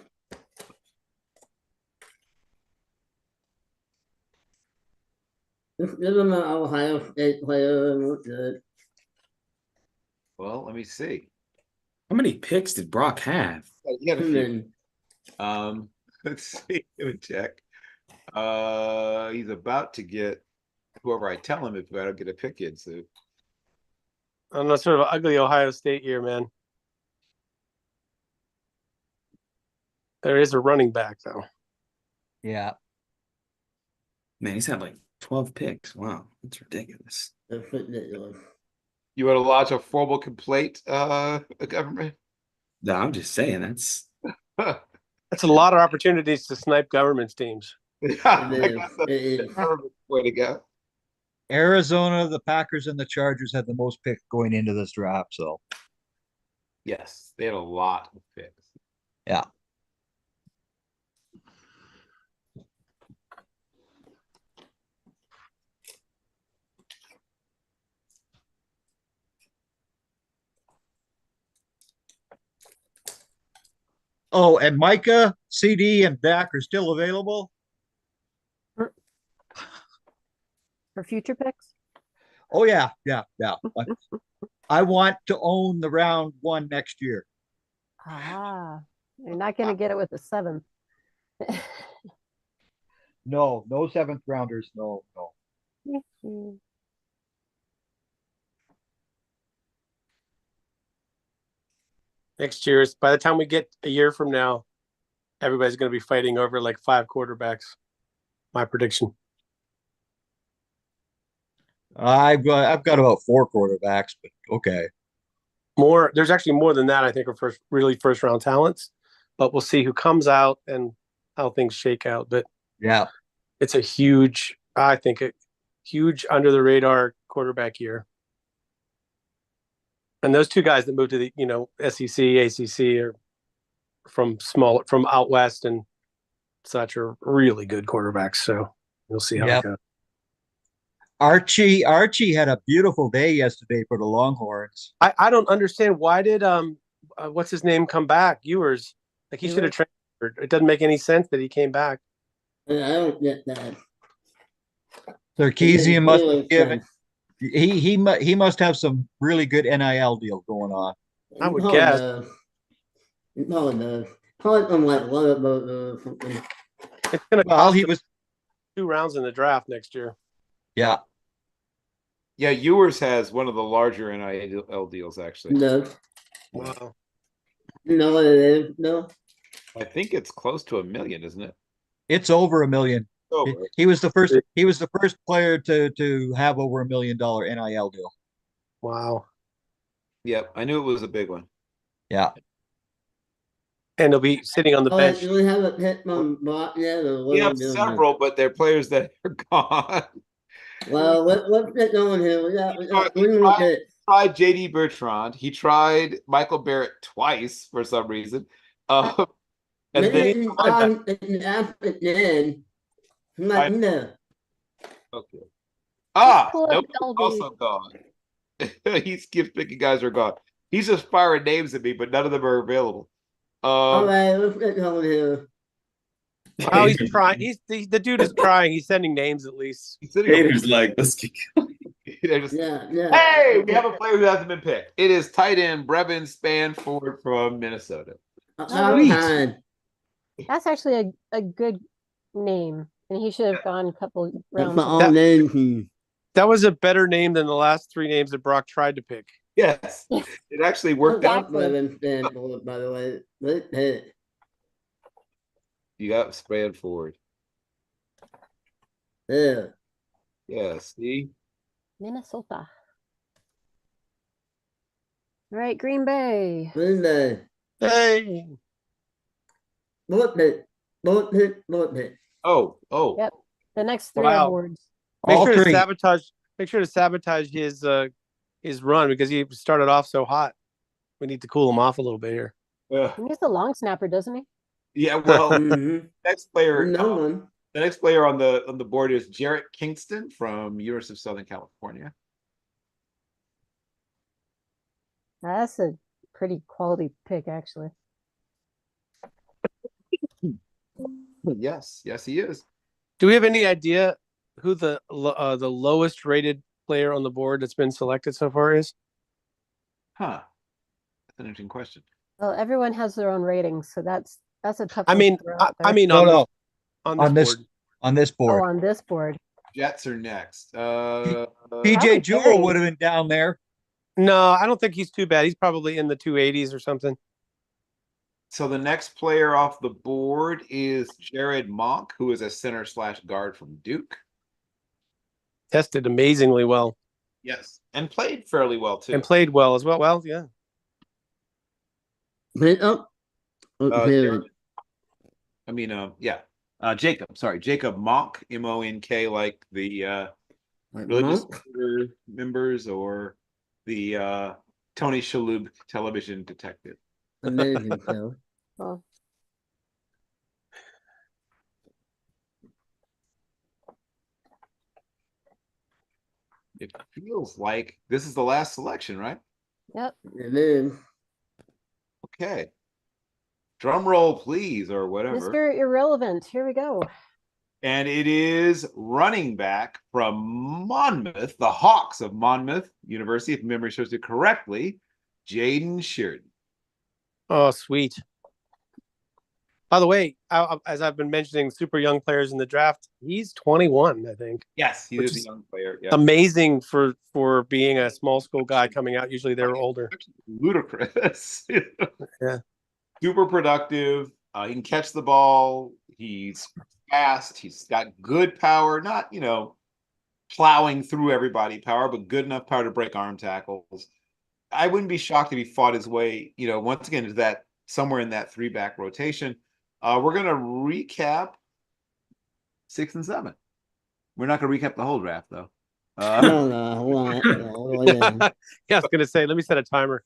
Just give him an Ohio State player and we're good. Well, let me see. How many picks did Brock have? He had a few. Let's see. Let me check. He's about to get whoever I tell him if I don't get a pick in. So I don't know, sort of an ugly Ohio State year, man. There is a running back though. Yeah. Man, he's had like 12 picks. Wow, that's ridiculous. That's ridiculous. You want to lodge a formal complaint, government? No, I'm just saying that's That's a lot of opportunities to snipe government's teams. Yeah, It is. It is. way to go. Arizona, the Packers, and the Chargers had the most picks going into this draft. So Yes, they had a lot of picks. yeah. Oh, and Micah, CD, and Dak are still available. For future picks? Oh yeah. I want to own the round 1 next year. Ah, you're not going to get it with the 7th. No 7th rounders. No. Next year, by the time we get a year from now, everybody's going to be fighting over like 5 quarterbacks. My prediction. I've got about 4 quarterbacks, but okay. There's actually more than that. I think are first round talents, but we'll see who comes out and how things shake out. But yeah, it's a huge under the radar quarterback year. And those 2 guys that moved to the SEC, ACC are from out west and such are really good quarterbacks. So we'll see how it goes. Archie had a beautiful day yesterday for the Longhorns. I don't understand, why did what's his name come back? Ewers, like he should have transferred. It doesn't make any sense that he came back. I don't get that. Sarkisian must have given. He must have some really good NIL deal going on. I would guess. No. Probably on like one of those something. It's gonna cost he was 2 rounds in the draft next year. Yeah. Yeah, Ewers has one of the larger NIL deals, actually. No. Wow. No, it is. No. I think it's close to $1 million, isn't it? It's over $1 million. Over. He was the first. He was the first player to have over $1 million NIL deal. Wow. Yep, I knew it was a big one. Yeah. And he'll be sitting on the bench. Do we have a pick on block yet? We have several, but they're players that are gone. Well, let's get going here. We got tried JD Bertrand. He tried Michael Barrett twice for some reason. And then no. Okay. Nope, also gone. He skips picking guys are gone. He's just firing names at me, but none of them are available. All right, let's get going here. Wow, he's trying. The dude is trying. He's sending names at least. Haters like, let's get going. Yeah. Hey, we have a player who hasn't been picked. It is tight end Brevin Spanford from Minnesota. That's actually a good name, and he should have gone a couple rounds. That was a better name than the last 3 names that Brock tried to pick. Yes, it actually worked out. Brevin Spanford, by the way. You got Spanford. Yeah. Yeah, see? Minnesota. All right, Green Bay. Hey. Bullet pit. Oh. Yep. The next 3 awards. Make sure to sabotage his run because he started off so hot. We need to cool him off a little bit here. He's a long snapper, doesn't he? Yeah, well, next player. The next player on the board is Jarrett Kingston from University of Southern California. That's a pretty quality pick, actually. Yes, he is. Do we have any idea who the lowest rated player on the board that's been selected so far is? That's an interesting question. Well, everyone has their own ratings, so that's a tough. On this board. On this board. Oh, on this board. Jets are next. PJ Jewell would have been down there. No, I don't think he's too bad. He's probably in the 280s or something. So the next player off the board is Jared Monk, who is a center / guard from Duke. Tested amazingly well. Yes, and played fairly well too. And played well as well. Well, yeah. Pick up. Jacob. Sorry, Jacob Monk, Monk, like the religious order members, or the Tony Shalhoub television detective. American show. Well, It feels like this is the last selection, right? yep. It is. Okay. Drum roll, please, or whatever. Mr. Irrelevant. Here we go. And it is running back from Monmouth, the Hawks of Monmouth University, if memory serves it correctly, Jaden Sheridan. Oh, sweet. By the way, as I've been mentioning super young players in the draft, he's 21, I think. Yes, he is a young player. Yeah. Amazing for being a small school guy coming out. Usually they were older. Ludicrous. Yeah. Super productive. He can catch the ball. He's fast. He's got good power, not, plowing through everybody power, but good enough power to break arm tackles. I wouldn't be shocked if he fought his way, once again, into that somewhere in that 3-back rotation. We're going to recap 6 and 7. We're not going to recap the whole draft, though. No. Yeah, I was going to say, let me set a timer.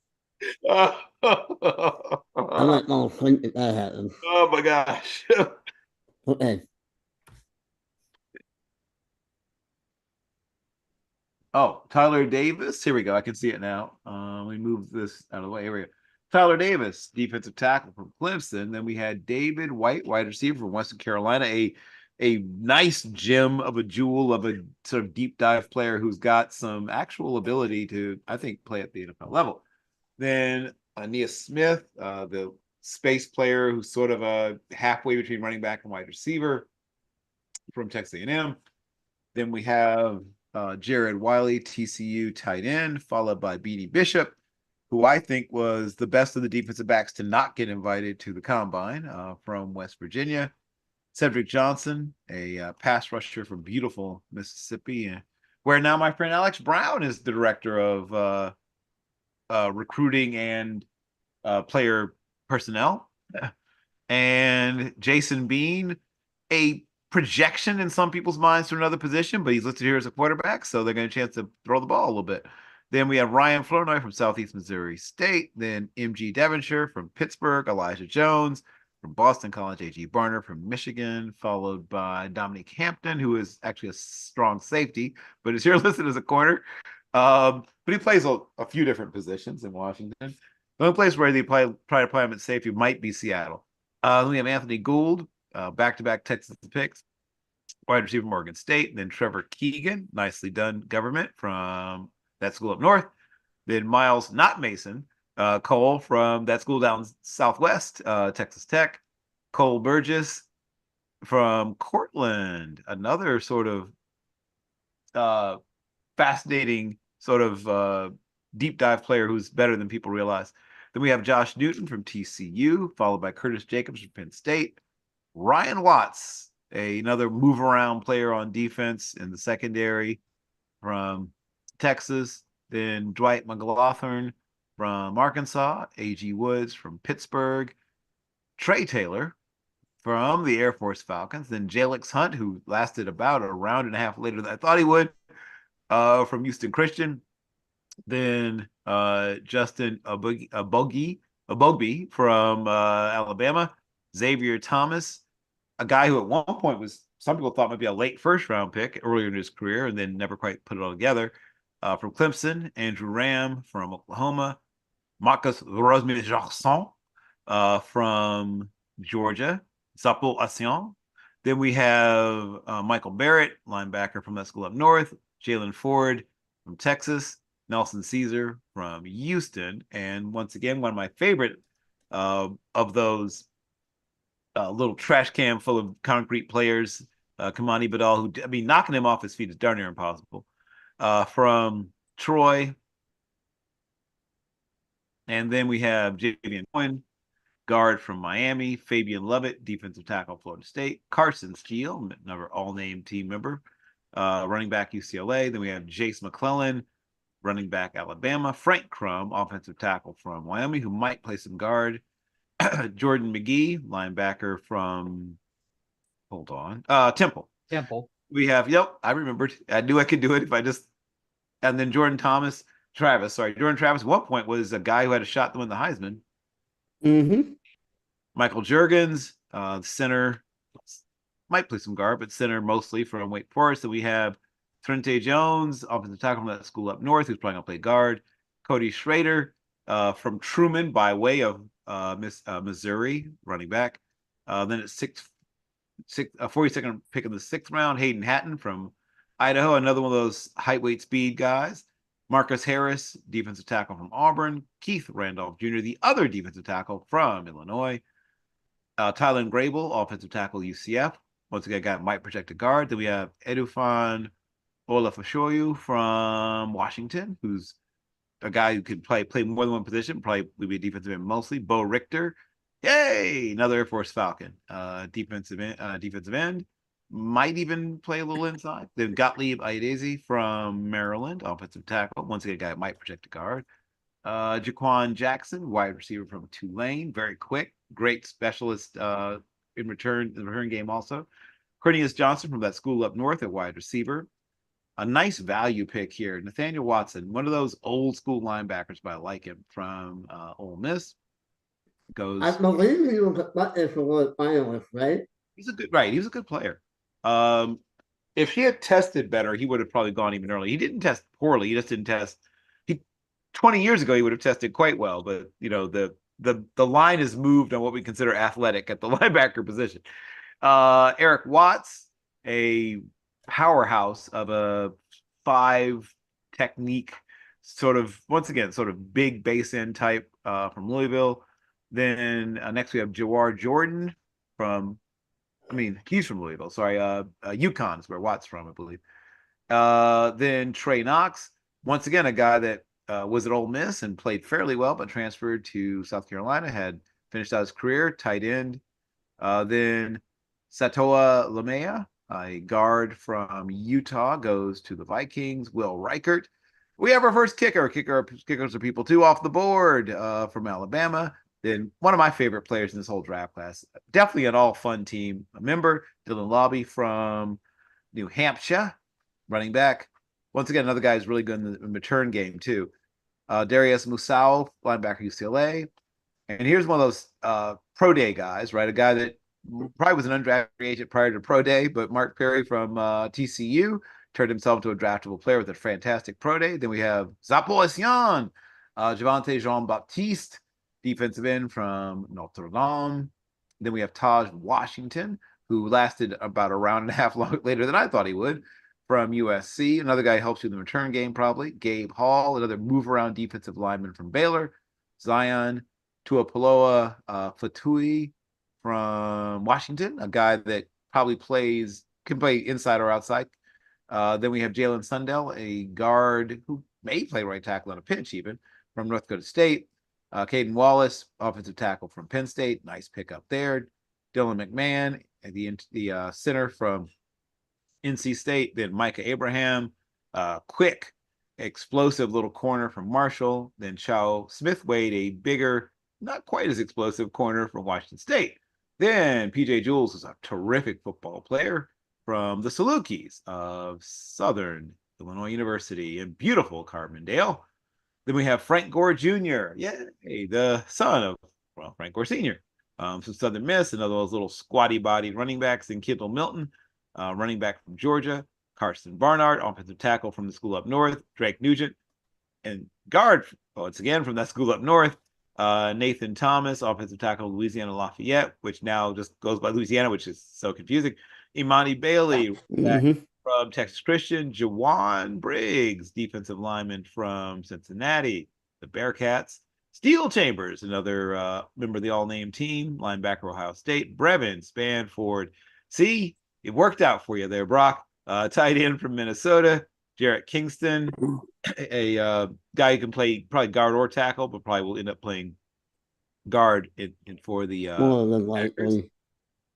I'm not going to think that happens. Oh, my gosh. Okay. Oh, Tyler Davis. Here we go. I can see it now. Let me move this out of the way. Here we go. Tyler Davis, defensive tackle from Clemson. Then we had David White, wide receiver from Western Carolina, a nice gem of a jewel of a sort of deep dive player who's got some actual ability to, I think, play at the NFL level. Then Aeneas Smith, the space player who's sort of a halfway between running back and wide receiver from Texas A&M. Then we have Jared Wiley, TCU tight end, followed by Beanie Bishop, who I think was the best of the defensive backs to not get invited to the combine from West Virginia. Cedric Johnson, a pass rusher from beautiful Mississippi, where now my friend Alex Brown is the director of recruiting and player personnel. And Jason Bean, a projection in some people's minds to another position, but he's listed here as a quarterback, so they're going to have a chance to throw the ball a little bit. Then we have Ryan Flournoy from Southeast Missouri State. Then MG Devonshire from Pittsburgh. Elijah Jones from Boston College. A.G. Barner from Michigan, followed by Dominique Hampton, who is actually a strong safety, but is here listed as a corner. But he plays a few different positions in Washington. The only place where they try to play him at safety might be Seattle. Then we have Anthony Gould, back-to-back Texas picks, wide receiver from Oregon State. And then Trevor Keegan, nicely done, government from that school up north. Then Miles, not Mason, Cole from that school down southwest, Texas Tech. Cole Burgess from Cortland, another sort of fascinating sort of deep dive player who's better than people realize. Then we have Josh Newton from TCU, followed by Curtis Jacobs from Penn State. Ryan Watts, another move around player on defense in the secondary from Texas. Then Dwight McLaughlin from Arkansas. A.G. Woods from Pittsburgh. Trey Taylor from the Air Force Falcons. Then Jalix Hunt, who lasted about a round and a half later than I thought he would, from Houston Christian. Then Justin Abogbe from Alabama. Xavier Thomas, a guy who at one point was, some people thought might be a late first-round pick earlier in his career and then never quite put it all together. From Clemson, Andrew Ram from Oklahoma. Marcus Rosmi-Jarson from Georgia. Zappo Assion. Then we have Michael Barrett, linebacker from that school up north. Jalen Ford from Texas. Nelson Caesar from Houston. And once again, one of my favorite of those little trash can full of concrete players, Kamani Badal, who, knocking him off his feet is darn near impossible. From Troy. And then we have Javian Cohen. guard from Miami, Fabian Lovett, defensive tackle, Florida State, Carson Steele, another all-name team member, running back, UCLA. Then we have Jace McClellan, running back, Alabama, Frank Crum, offensive tackle from Wyoming, who might play some guard, Jordan McGee, linebacker from, Temple. Temple. We have, I remembered. I knew I could do it if I just, and then Jordan Travis. Jordan Travis at one point was a guy who had a shot to win the Heisman. Mm-hmm. Michael Juergens, center, might play some guard, but center mostly from Wake Forest. So we have Trente Jones, offensive tackle from that school up north, who's probably going to play guard. Cody Schrader from Truman by way of Missouri, running back. Then at 42nd pick in the 6th round, Hayden Hatton from Idaho, another one of those height, weight, speed guys. Marcus Harris, defensive tackle from Auburn. Keith Randolph Jr., the other defensive tackle from Illinois. Tylen Grable, offensive tackle, UCF. Once again, guy might protect a guard. Then we have Edufan Olafashoyu from Washington, who's a guy who could play more than one position, probably would be a defensive end mostly. Bo Richter, yay, another Air Force Falcon, defensive end, might even play a little inside. Then Gottlieb Aidezi from Maryland, offensive tackle. Once again, a guy who might protect a guard. Jaquan Jackson, wide receiver from Tulane, very quick, great specialist in the return game also. Cornelius Johnson from that school up north at wide receiver. A nice value pick here, Nathaniel Watson, one of those old school linebackers, but I like him, from Ole Miss. I believe he was a for finalist, right? He's a good player. If he had tested better, he would have probably gone even early. He didn't test poorly. He just didn't test. 20 years ago, he would have tested quite well, but the line is moved on what we consider athletic at the linebacker position. Eric Watts, a powerhouse of a 5 technique, sort of big base end type from Louisville. Then next we have Jawar Jordan he's from Louisville. Sorry, UConn is where Watts from, I believe. Then Trey Knox, once again, a guy that was at Ole Miss and played fairly well, but transferred to South Carolina, had finished out his career, tight end. Then Satoa Lamea, a guard from Utah, goes to the Vikings. Will Reichert. We have our first kicker. Kickers are people too off the board from Alabama. Then one of my favorite players in this whole draft class, definitely an all-fun team member, Dylan Lobby from New Hampshire, running back. Once again, another guy who's really good in the return game too. Darius Musau, linebacker, UCLA. And here's one of those pro day guys, right? A guy that probably was an undrafted agent prior to pro day, but Mark Perry from TCU turned himself into a draftable player with a fantastic pro day. Then we have Zapo Esian, Javante Jean-Baptiste, defensive end from Notre Dame. Then we have Taj Washington, who lasted about a round and a half later than I thought he would, from USC. Another guy who helps you in the return game probably. Gabe Hall, another move-around defensive lineman from Baylor. Zion Tuapoloa Fatui from Washington, a guy that probably can play inside or outside. Then we have Jalen Sundell, a guard who may play right tackle on a pinch even, from North Dakota State. Caden Wallace, offensive tackle from Penn State. Nice pickup there. Dylan McMahon, the center from NC State. Then Micah Abraham, quick, explosive little corner from Marshall. Then Chow Smith-Wade, a bigger, not quite as explosive corner from Washington State. Then PJ Jules is a terrific football player from the Salukis of Southern Illinois University in beautiful Carbondale. Then we have Frank Gore Jr., the son of Frank Gore Sr. From Southern Miss, another of those little squatty-bodied running backs. And Kendall Milton, running back from Georgia. Carson Barnard, offensive tackle from the school up north. Drake Nugent, and guard, once again, from that school up north. Nathan Thomas, offensive tackle, Louisiana Lafayette, which now just goes by Louisiana, which is so confusing. Imani Bailey, from Texas Christian. Jawan Briggs, defensive lineman from Cincinnati, the Bearcats. Steel Chambers, another member of the all-name team, linebacker, Ohio State. Brevin Spanford. See, it worked out for you there, Brock. Tight end from Minnesota. Jarrett Kingston, a guy who can play probably guard or tackle, but probably will end up playing guard for the More than likely.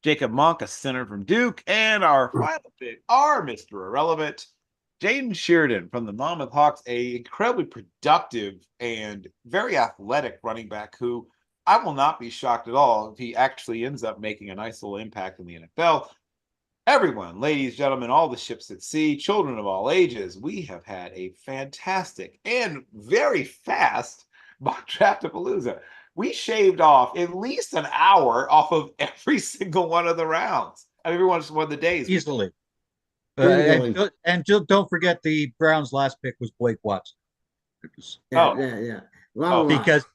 Jacob Monk, a center from Duke, and our final pick, our Mr. Irrelevant, Jaden Sheridan from the Monmouth Hawks, a incredibly productive and very athletic running back who I will not be shocked at all if he actually ends up making a nice little impact in the NFL. Everyone, ladies, gentlemen, all the ships at sea, children of all ages, we have had a fantastic and very fast mock Draft-A-Palooza. We shaved off at least an hour off of every single one of the rounds. Every one of the days. Easily. Easily. And don't forget the Browns' last pick was Blake Watson. Yeah. Long Because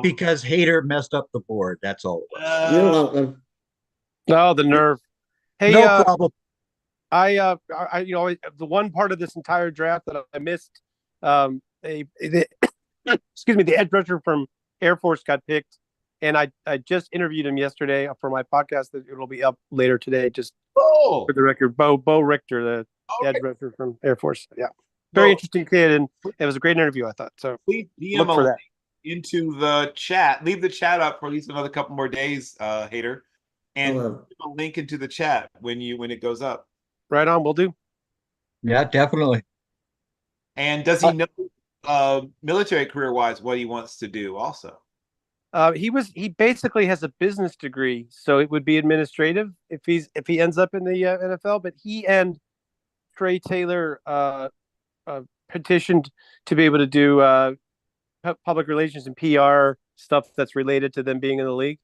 because Hader messed up the board. That's all it was. You're welcome. Oh, the nerve. Hey, No problem. I the one part of this entire draft that I missed, excuse me, the edge rusher from Air Force got picked, and I just interviewed him yesterday for my podcast that it'll be up later today. Just for the record, Bo Richter, the edge rusher from Air Force. Yeah, very interesting kid, and it was a great interview, I thought. So please look for that into the chat. Leave the chat up for at least another couple more days, Hader, and a link into the chat when it goes up. Right on, we'll do. Yeah, definitely. And does he know military career wise what he wants to do also? He basically has a business degree, so it would be administrative if he ends up in the NFL. But he and Trey Taylor petitioned to be able to do public relations and PR stuff that's related to them being in the league.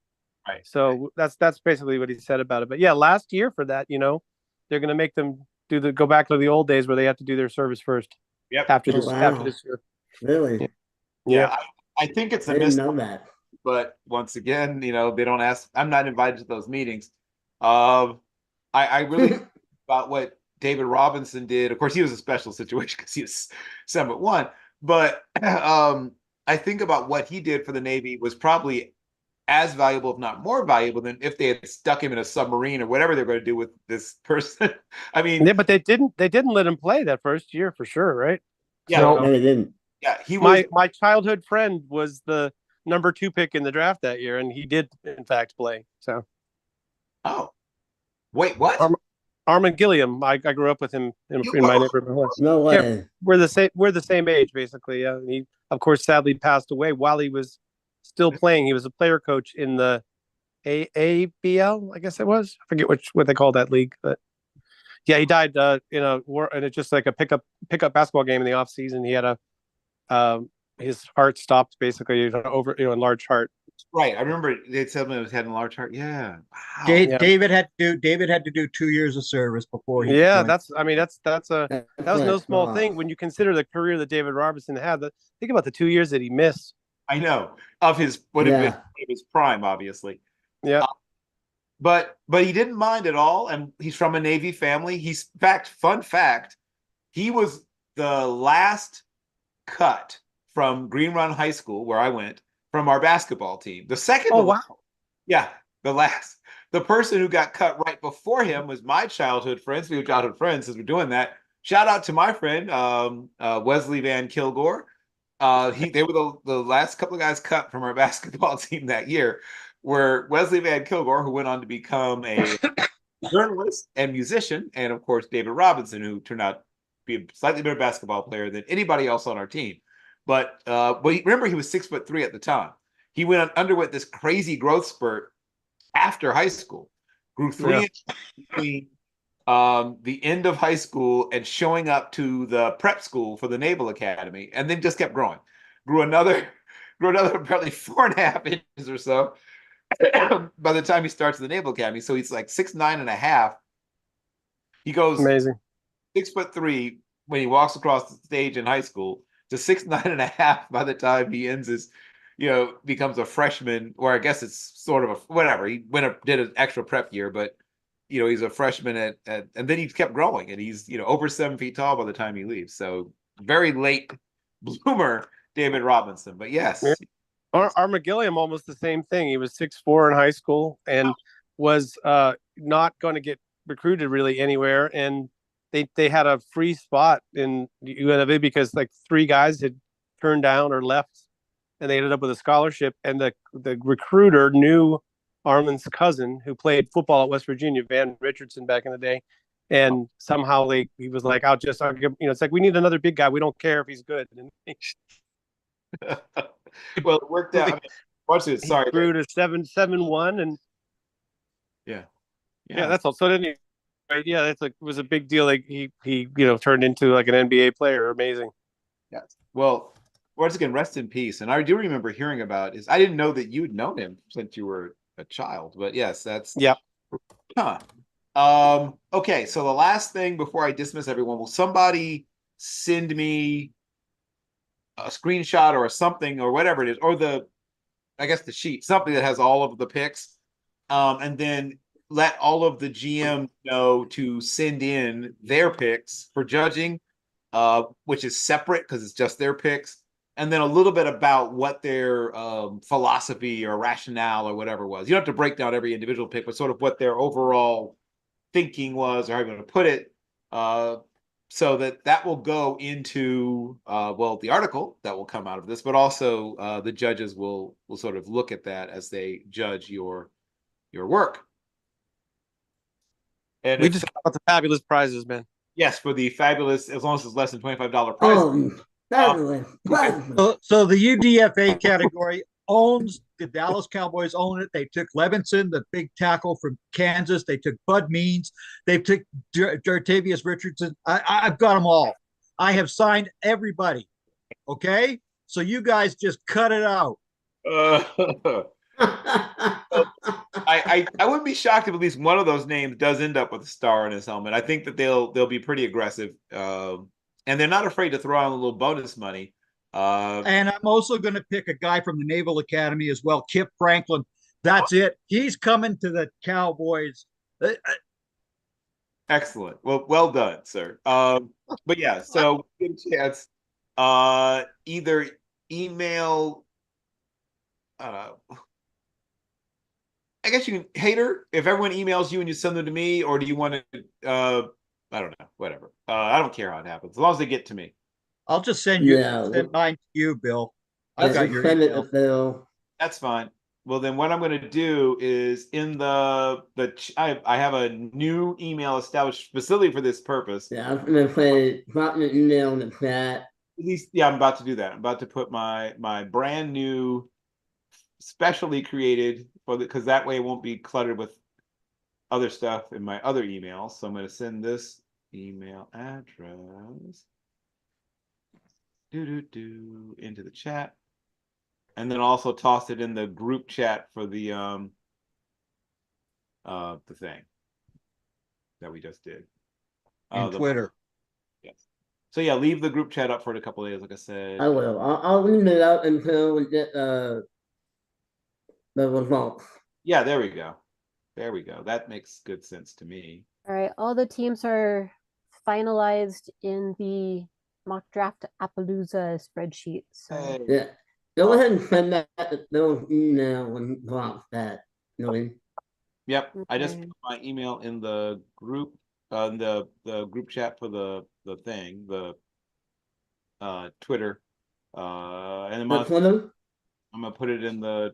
Right. So that's basically what he said about it. But yeah, last year for that, they're going to make them go back to the old days where they have to do their service first. Yep. After this year. Really? Yeah. I think it's a I didn't know that. But once again, they don't ask. I'm not invited to those meetings. I really think about what David Robinson did. Of course, he was a special situation because he was 7'1". But I think about what he did for the Navy was probably as valuable, if not more valuable, than if they had stuck him in a submarine or whatever they're going to do with this person. I mean, yeah, but they didn't let him play that first year for sure, right? Yeah, no, they didn't. Yeah, he was my childhood friend was the number 2 pick in the draft that year, and he did in fact play. So, wait, what? Armin Gilliam. I grew up with him in my neighborhood. No way. Yeah, we're the same age basically. Yeah, and he of course sadly passed away while he was still playing. He was a player coach in the AABL, I guess it was. I forget what they call that league, but yeah, he died in it's just like a pickup basketball game in the off season. He had his heart stopped basically enlarged heart. Right. I remember they said it was had an enlarged heart. Yeah. Wow. David had to do 2 years of service before he. Yeah, that was no small thing when you consider the career that David Robinson had. Think about the 2 years that he missed. I know of his his prime, obviously. Yeah. But he didn't mind at all, and he's from a Navy family. Fun fact, he was the last cut from Green Run High School, where I went, from our basketball team. The second. Oh, wow. Yeah, the last. The person who got cut right before him was my childhood friend. Speaking of childhood friends, since we're doing that, shout out to my friend Wesley Van Kilgore. They were the last couple of guys cut from our basketball team that year. Were Wesley Van Kilgore, who went on to become a journalist and musician, and of course David Robinson, who turned out to be a slightly better basketball player than anybody else on our team. But remember, he was 6'3" at the time. He underwent this crazy growth spurt after high school, grew 3 inches between the end of high school and showing up to the prep school for the Naval Academy, and then just kept growing. Grew another apparently 4.5 inches or so by the time he starts the Naval Academy. So he's like 6'9.5". He goes amazing 6'3" when he walks across the stage in high school to 6'9.5" by the time he ends his, becomes a freshman, or I guess it's sort of whatever. He did an extra prep year, but he's a freshman and then he kept growing, and he's over 7 feet tall by the time he leaves. So very late bloomer, David Robinson. But yes. Yeah. Armin Gilliam, almost the same thing. He was 6'4" in high school and was not going to get recruited really anywhere. And they had a free spot in UNLV because like 3 guys had turned down or left and they ended up with a scholarship. And the recruiter knew Armin's cousin, who played football at West Virginia, Van Richardson, back in the day. And somehow he was like, I'll give, it's like, we need another big guy. We don't care if he's good. And Well, it worked out. I mean, watch this. Sorry. He grew to 7-1, and yeah, that's all. So then it was a big deal. Like he turned into like an NBA player. Amazing. Yes. Well, once again, rest in peace. And I do remember hearing about I didn't know that you'd known him since you were a child, but yes, that's Huh. Okay, so the last thing before I dismiss everyone, will somebody send me a screenshot or something or whatever it is, or the sheet, something that has all of the picks, and then let all of the GM know to send in their picks for judging, which is separate because it's just their picks, and then a little bit about what their philosophy or rationale or whatever was. You don't have to break down every individual pick, but sort of what their overall thinking was, or how you're going to put it, so that will go into the article that will come out of this, but also the judges will sort of look at that as they judge your work. And we just got the fabulous prizes, man. Yes, for the fabulous, as long as it's less than $25 prize. So the UDFA category owns the Dallas Cowboys. Own it. They took Levinson, the big tackle from Kansas. They took Bud Means. They took Jartavius Richardson. I've got them all. I have signed everybody. Okay, so you guys just cut it out. I wouldn't be shocked if at least one of those names does end up with a star in his helmet. I think that they'll be pretty aggressive, and they're not afraid to throw out a little bonus money. And I'm also going to pick a guy from the Naval Academy as well, Kip Franklin. That's it. He's coming to the Cowboys. Excellent. Well done, sir. But yeah, so get a chance. Either email. I guess you can, Hater, if everyone emails you and you send them to me, or do you want to? I don't know. Whatever. I don't care how it happens, as long as they get to me. I'll just send mine to you, Bill. I've got your email. That's fine. Well, then what I'm going to do is in I have a new email established specifically for this purpose. Yeah, I was going to say, drop your email in the chat. At least, yeah, I'm about to do that. I'm about to put my brand new, specially created because that way it won't be cluttered with other stuff in my other emails. So I'm going to send this email address into the chat, and then also toss it in the group chat for the thing that we just did. Twitter. Yes. So yeah, leave the group chat up for a couple of days, like I said. I will. I'll leave it up until we get the results. Yeah, there we go. That makes good sense to me. All right, all the teams are finalized in the mock Draft-A-Palooza spreadsheet. So yeah, go ahead and send that to Bill's email and drop that. Yep, okay. I just put my email in the group, the group chat for the thing, the Twitter, and then I'm gonna put it in the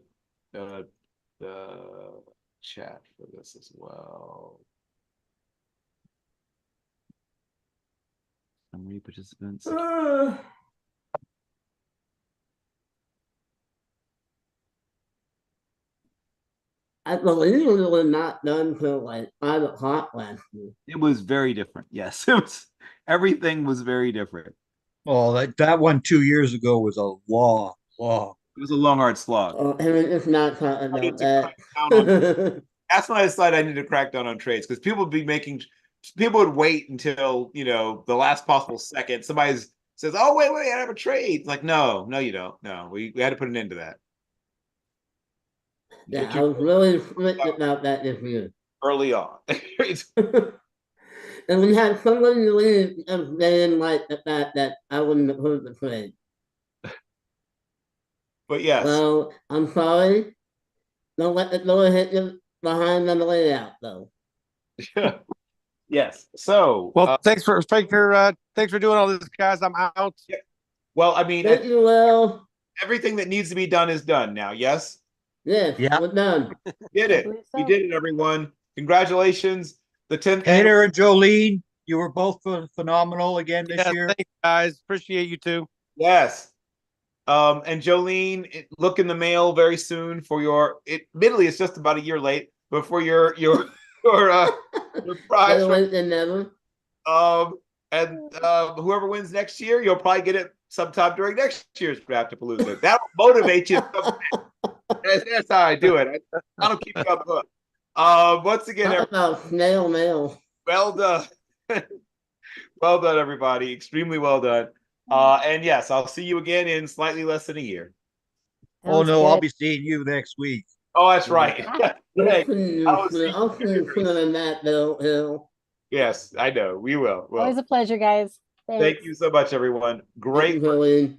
chat for this as well. Summary participants. I believe it was not done till like 5 o'clock last year. It was very different. Yes, it was. Everything was very different. Oh, that one 2 years ago was a long. It was a long, hard slog. And it's not talking about that. That's when I decided I needed to crack down on trades, because people would wait until the last possible second. Somebody says, "Oh, wait, I have a trade." It's like, no, you don't. No, we had to put an end to that. Yeah, I was really strict about that this year. Early on. And we had somebody leave and they didn't like the fact that I wouldn't approve the trade. But yes. Well, I'm sorry. Don't let the door hit you behind on the way out, though. Yes. So, well, thanks for doing all this, guys. I'm out. Yeah. Well, I mean, thank you, Will. everything that needs to be done is done now. Yes, Yes, Yeah. we're done. did I it. believe We so. did it, everyone. Congratulations. The 10th Peter and Jolene, you were both phenomenal again this Yes, year. thanks, guys. Appreciate you too. Yes. And Jolene, look in the mail very soon for your. Admittedly, it's just about a year late, but for your prize. Better late than never. And whoever wins next year, you'll probably get it sometime during next year's Draft-A-Palooza. That will motivate you. That's how I do it. I don't keep you on the hook. Once again, Talk about snail mail. well done. Well done, everybody. Extremely well done. And yes, I'll see you again in slightly less than a year. Oh Sounds no, I'll good. be seeing you next week. Oh, that's right. Hey, I'll see you sooner than that, Bill. yes, I know. We will. Well, Always a pleasure, guys. thank Thanks. you so much, everyone. Thank Great you, Jolene.